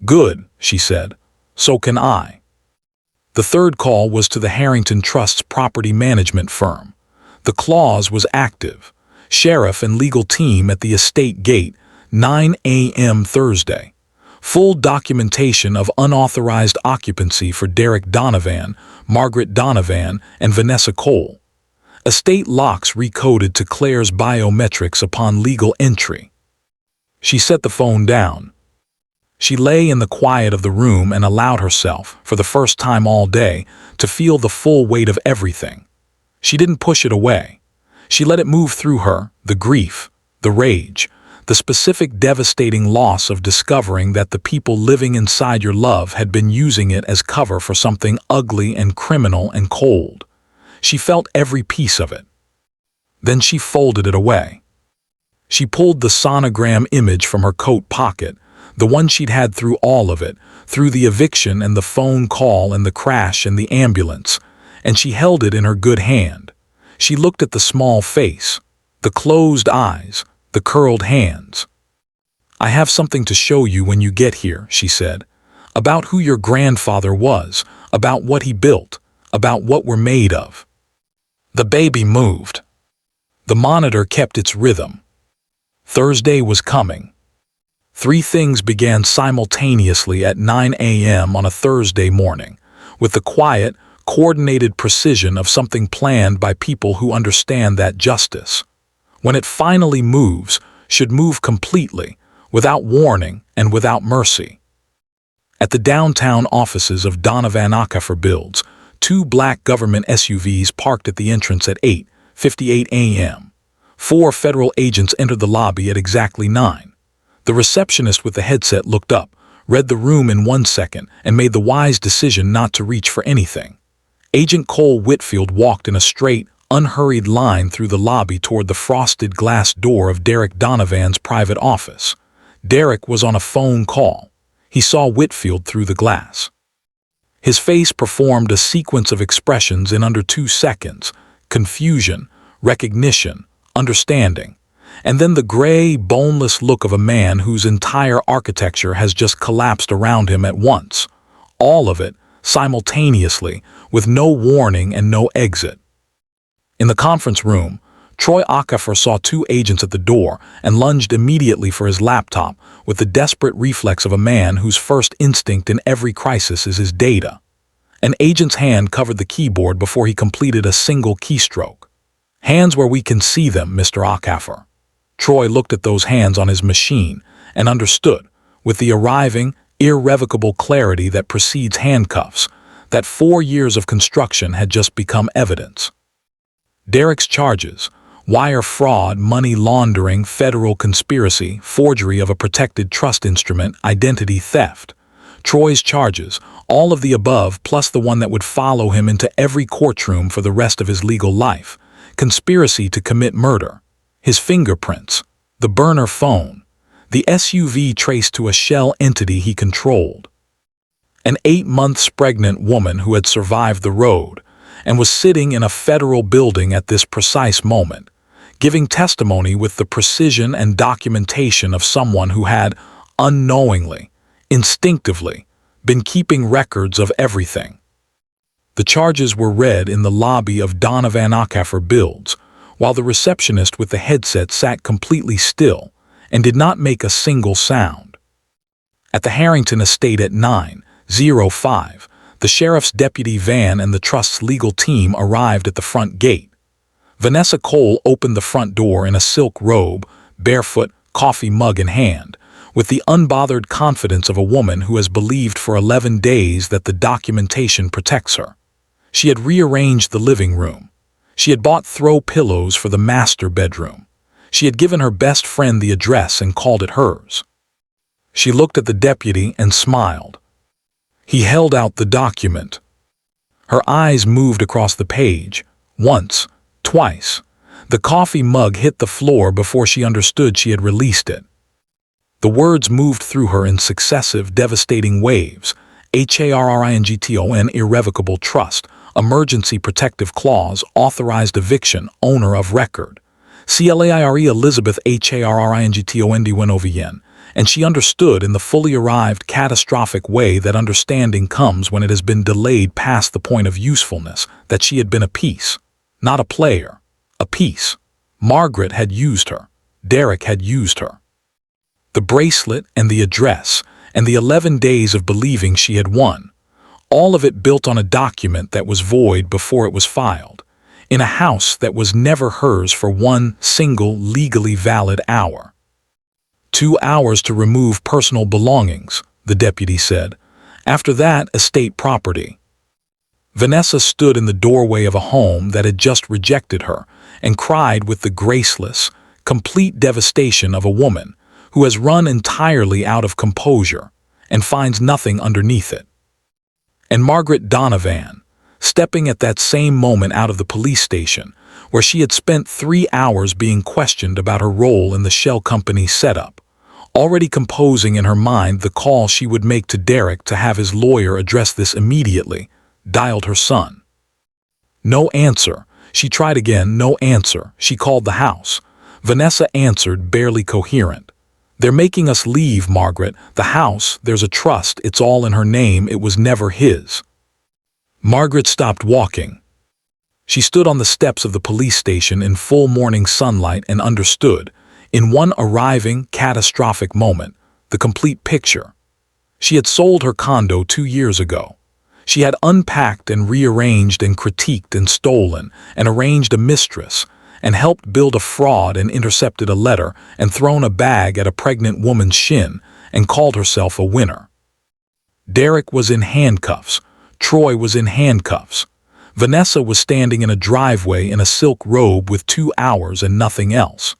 "Good," she said. "So can I." The third call was to the Harrington Trust's property management firm. The clause was active. Sheriff and legal team at the estate gate, 9 a.m. Thursday. Full documentation of unauthorized occupancy for Derek Donovan, Margaret Donovan, and Vanessa Cole. Estate locks recoded to Claire's biometrics upon legal entry. She set the phone down. She lay in the quiet of the room and allowed herself, for the first time all day, to feel the full weight of everything. She didn't push it away. She let it move through her, the grief, the rage, the specific devastating loss of discovering that the people living inside your love had been using it as cover for something ugly and criminal and cold. She felt every piece of it. Then she folded it away. She pulled the sonogram image from her coat pocket, the one she'd had through all of it, through the eviction and the phone call and the crash and the ambulance, and she held it in her good hand. She looked at the small face, the closed eyes, the curled hands. "I have something to show you when you get here," she said, "about who your grandfather was, about what he built, about what we're made of." The baby moved. The monitor kept its rhythm. Thursday was coming. 3 things began simultaneously at 9 a.m. on a Thursday morning, with the quiet, coordinated precision of something planned by people who understand that justice, when it finally moves, should move completely, without warning and without mercy. At the downtown offices of Donovan Aquifer Builds, 2 black government SUVs parked at the entrance at 8:58 a.m. 4 federal agents entered the lobby at exactly 9. The receptionist with the headset looked up, read the room in 1 second, and made the wise decision not to reach for anything. Agent Cole Whitfield walked in a straight, unhurried line through the lobby toward the frosted glass door of Derek Donovan's private office. Derek was on a phone call. He saw Whitfield through the glass. His face performed a sequence of expressions in under 2 seconds: confusion, recognition, understanding, and then the gray, boneless look of a man whose entire architecture has just collapsed around him at once. All of it, simultaneously, with no warning and no exit. In the conference room, Troy Aquifer saw 2 agents at the door and lunged immediately for his laptop with the desperate reflex of a man whose first instinct in every crisis is his data. An agent's hand covered the keyboard before he completed a single keystroke. "Hands where we can see them, Mr. Aquifer." Troy looked at those hands on his machine and understood, with the arriving, irrevocable clarity that precedes handcuffs, that 4 years of construction had just become evidence. Derek's charges: wire fraud, money laundering, federal conspiracy, forgery of a protected trust instrument, identity theft. Troy's charges, all of the above plus the one that would follow him into every courtroom for the rest of his legal life: conspiracy to commit murder. His fingerprints, the burner phone, the SUV traced to a shell entity he controlled. An 8 months pregnant woman who had survived the road and was sitting in a federal building at this precise moment, giving testimony with the precision and documentation of someone who had, unknowingly, instinctively, been keeping records of everything. The charges were read in the lobby of Donovan Aquifer Builds, while the receptionist with the headset sat completely still and did not make a single sound. At the Harrington estate at 9:05, the sheriff's deputy van and the trust's legal team arrived at the front gate. Vanessa Cole opened the front door in a silk robe, barefoot, coffee mug in hand, with the unbothered confidence of a woman who has believed for 11 days that the documentation protects her. She had rearranged the living room. She had bought throw pillows for the master bedroom. She had given her best friend the address and called it hers. She looked at the deputy and smiled. He held out the document. Her eyes moved across the page, once, twice. The coffee mug hit the floor before she understood she had released it. The words moved through her in successive, devastating waves. Harrington, irrevocable trust, emergency protective clause, authorized eviction, owner of record. CLAIRE Elizabeth Harrington, and she understood in the fully arrived, catastrophic way that understanding comes when it has been delayed past the point of usefulness, that she had been a piece, not a player, a piece. Margaret had used her. Derek had used her. The bracelet and the address and the 11 days of believing she had won, all of it built on a document that was void before it was filed, in a house that was never hers for one single legally valid hour. 2 hours to remove personal belongings, the deputy said. After that, estate property. Vanessa stood in the doorway of a home that had just rejected her and cried with the graceless, complete devastation of a woman who has run entirely out of composure and finds nothing underneath it. And Margaret Donovan, stepping at that same moment out of the police station, where she had spent 3 hours being questioned about her role in the shell company setup, already composing in her mind the call she would make to Derek to have his lawyer address this immediately, dialed her son. No answer. She tried again, no answer. She called the house. Vanessa answered, barely coherent. "They're making us leave, Margaret. The house, there's a trust, it's all in her name, it was never his." Margaret stopped walking. She stood on the steps of the police station in full morning sunlight and understood, in one arriving, catastrophic moment, the complete picture. She had sold her condo 2 years ago. She had unpacked and rearranged and critiqued and stolen and arranged a mistress, and helped build a fraud and intercepted a letter and thrown a bag at a pregnant woman's shin and called herself a winner. Derek was in handcuffs. Troy was in handcuffs. Vanessa was standing in a driveway in a silk robe with 2 hours and nothing else.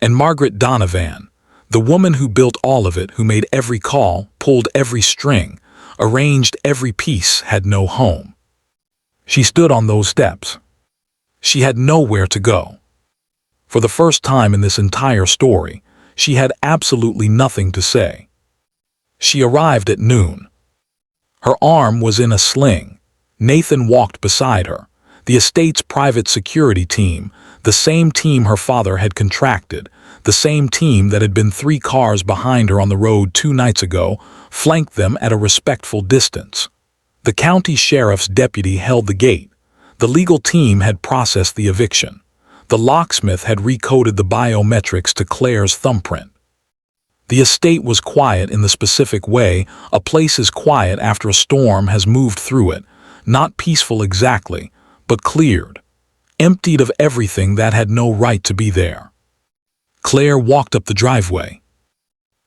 And Margaret Donovan, the woman who built all of it, who made every call, pulled every string, arranged every piece, had no home. She stood on those steps. She had nowhere to go. For the first time in this entire story, she had absolutely nothing to say. She arrived at noon. Her arm was in a sling. Nathan walked beside her. The estate's private security team, the same team her father had contracted, the same team that had been 3 cars behind her on the road 2 nights ago, flanked them at a respectful distance. The county sheriff's deputy held the gate. The legal team had processed the eviction. The locksmith had recoded the biometrics to Claire's thumbprint. The estate was quiet in the specific way a place is quiet after a storm has moved through it, not peaceful exactly, but cleared, emptied of everything that had no right to be there. Claire walked up the driveway.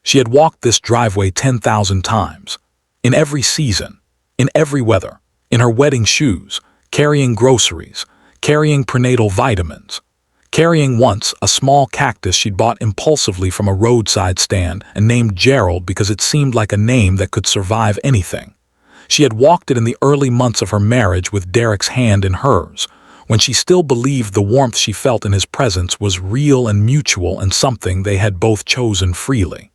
She had walked this driveway 10,000 times, in every season, in every weather, in her wedding shoes, carrying groceries, carrying prenatal vitamins, carrying once a small cactus she'd bought impulsively from a roadside stand and named Gerald because it seemed like a name that could survive anything. She had walked it in the early months of her marriage with Derek's hand in hers, when she still believed the warmth she felt in his presence was real and mutual and something they had both chosen freely.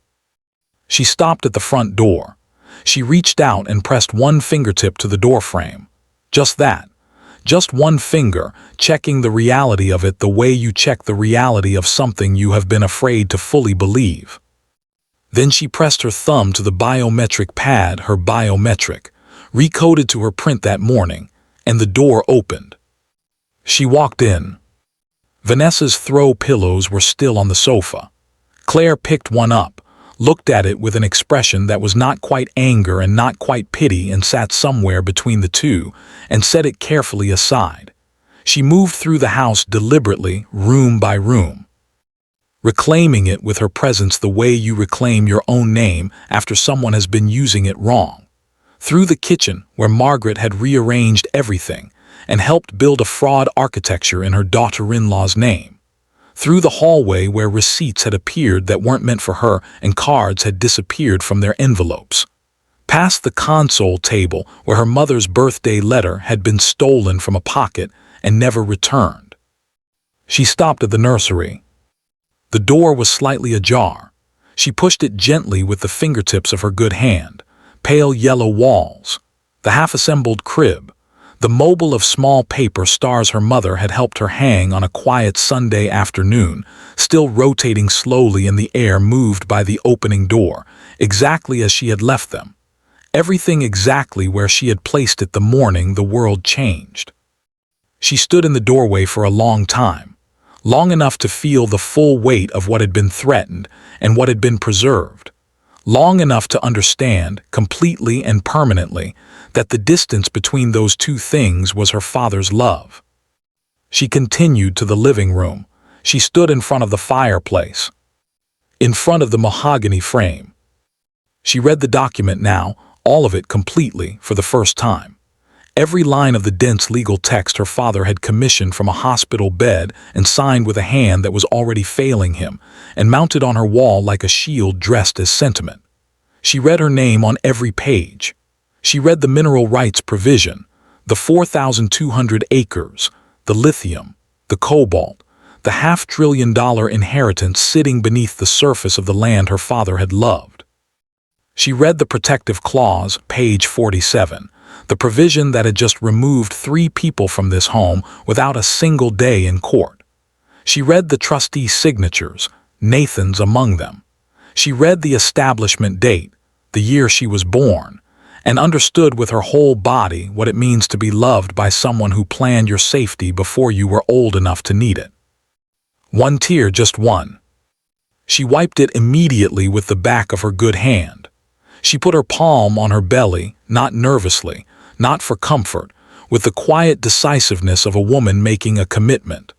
She stopped at the front door. She reached out and pressed one fingertip to the doorframe. Just that. Just one finger, checking the reality of it the way you check the reality of something you have been afraid to fully believe. Then she pressed her thumb to the biometric pad, her biometric, recoded to her print that morning, and the door opened. She walked in. Vanessa's throw pillows were still on the sofa. Claire picked one up, looked at it with an expression that was not quite anger and not quite pity and sat somewhere between the two, and set it carefully aside. She moved through the house deliberately, room by room, reclaiming it with her presence the way you reclaim your own name after someone has been using it wrong. Through the kitchen, where Margaret had rearranged everything and helped build a fraud architecture in her daughter-in-law's name. Through the hallway where receipts had appeared that weren't meant for her and cards had disappeared from their envelopes. Past the console table where her mother's birthday letter had been stolen from a pocket and never returned. She stopped at the nursery. The door was slightly ajar. She pushed it gently with the fingertips of her good hand. Pale yellow walls, the half-assembled crib, the mobile of small paper stars her mother had helped her hang on a quiet Sunday afternoon, still rotating slowly in the air moved by the opening door, exactly as she had left them. Everything exactly where she had placed it the morning the world changed. She stood in the doorway for a long time, long enough to feel the full weight of what had been threatened and what had been preserved. Long enough to understand, completely and permanently, that the distance between those two things was her father's love. She continued to the living room. She stood in front of the fireplace, in front of the mahogany frame. She read the document now, all of it completely, for the first time. Every line of the dense legal text her father had commissioned from a hospital bed and signed with a hand that was already failing him, and mounted on her wall like a shield dressed as sentiment. She read her name on every page. She read the mineral rights provision, the 4,200 acres, the lithium, the cobalt, the $500 billion inheritance sitting beneath the surface of the land her father had loved. She read the protective clause, page 47, the provision that had just removed 3 people from this home without a single day in court. She read the trustee signatures, Nathan's among them. She read the establishment date, the year she was born, and understood with her whole body what it means to be loved by someone who planned your safety before you were old enough to need it. One tear, just one. She wiped it immediately with the back of her good hand. She put her palm on her belly, not nervously, not for comfort, with the quiet decisiveness of a woman making a commitment.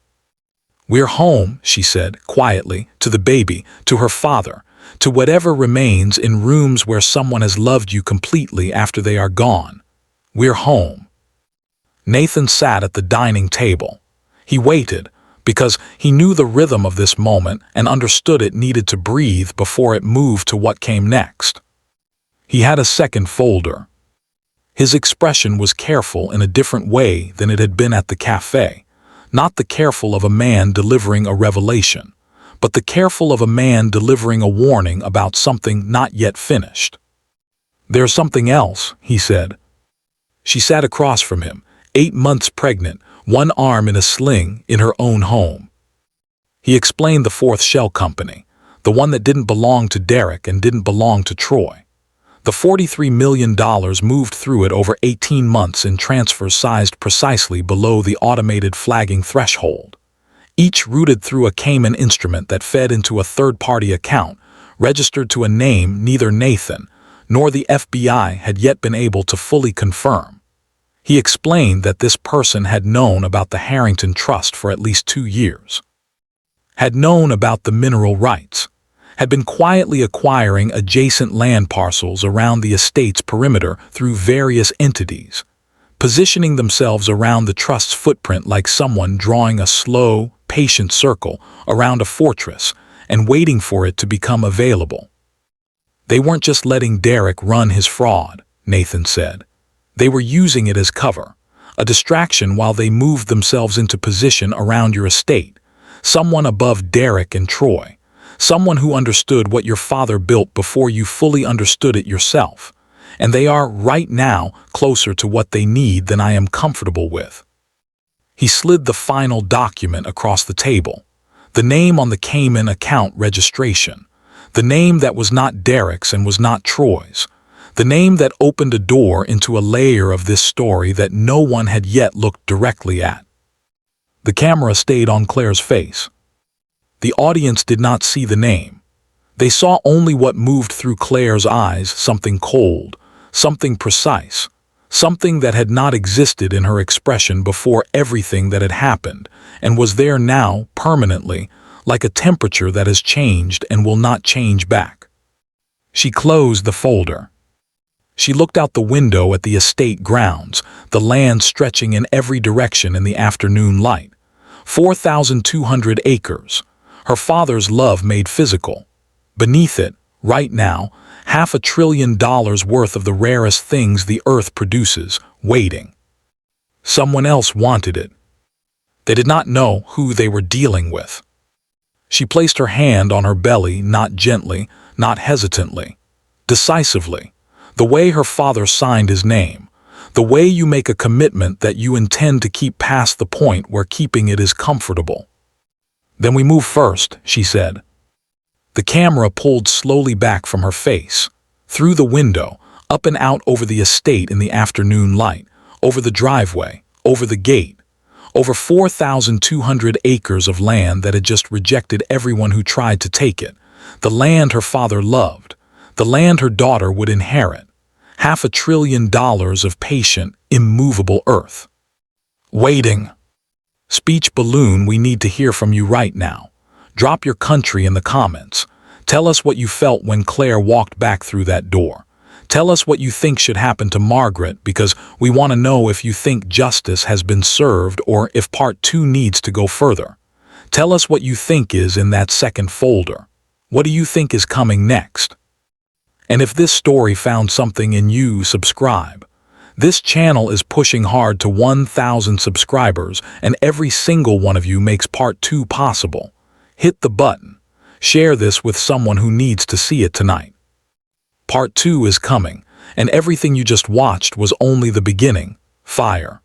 "We're home," she said, quietly, to the baby, to her father, to whatever remains in rooms where someone has loved you completely after they are gone. "We're home." Nathan sat at the dining table. He waited, because he knew the rhythm of this moment and understood it needed to breathe before it moved to what came next. He had a second folder. His expression was careful in a different way than it had been at the cafe, not the careful of a man delivering a revelation, but the careful of a man delivering a warning about something not yet finished. "There's something else," he said. She sat across from him, 8 months pregnant, one arm in a sling, in her own home. He explained the fourth shell company, the one that didn't belong to Derek and didn't belong to Troy. The $43 million moved through it over 18 months in transfers sized precisely below the automated flagging threshold. Each routed through a Cayman instrument that fed into a third-party account, registered to a name neither Nathan nor the FBI had yet been able to fully confirm. He explained that this person had known about the Harrington Trust for at least 2 years, had known about the mineral rights, had been quietly acquiring adjacent land parcels around the estate's perimeter through various entities, positioning themselves around the trust's footprint like someone drawing a slow, patient circle around a fortress and waiting for it to become available. They weren't just letting Derek run his fraud, Nathan said. They were using it as cover, a distraction while they moved themselves into position around your estate, someone above Derek and Troy, someone who understood what your father built before you fully understood it yourself, and they are, right now, closer to what they need than I am comfortable with. He slid the final document across the table, the name on the Cayman account registration, the name that was not Derek's and was not Troy's, the name that opened a door into a layer of this story that no one had yet looked directly at. The camera stayed on Claire's face. The audience did not see the name. They saw only what moved through Claire's eyes, something cold, something precise, something that had not existed in her expression before everything that had happened, and was there now, permanently, like a temperature that has changed and will not change back. She closed the folder. She looked out the window at the estate grounds, the land stretching in every direction in the afternoon light. 4,200 acres. Her father's love made physical. Beneath it, right now, $500 billion worth of the rarest things the earth produces, waiting. Someone else wanted it. They did not know who they were dealing with. She placed her hand on her belly, not gently, not hesitantly, decisively, the way her father signed his name, the way you make a commitment that you intend to keep past the point where keeping it is comfortable. "Then we move first," she said. The camera pulled slowly back from her face, through the window, up and out over the estate in the afternoon light, over the driveway, over the gate, over 4,200 acres of land that had just rejected everyone who tried to take it, the land her father loved, the land her daughter would inherit, $500 billion of patient, immovable earth. Waiting. Speech balloon, we need to hear from you right now. Drop your country in the comments. Tell us what you felt when Claire walked back through that door. Tell us what you think should happen to Margaret, because we want to know if you think justice has been served or if part 2 needs to go further. Tell us what you think is in that second folder. What do you think is coming next? And if this story found something in you, subscribe. This channel is pushing hard to 1,000 subscribers, and every single one of you makes part 2 possible. Hit the button. Share this with someone who needs to see it tonight. Part 2 is coming, and everything you just watched was only the beginning. Fire.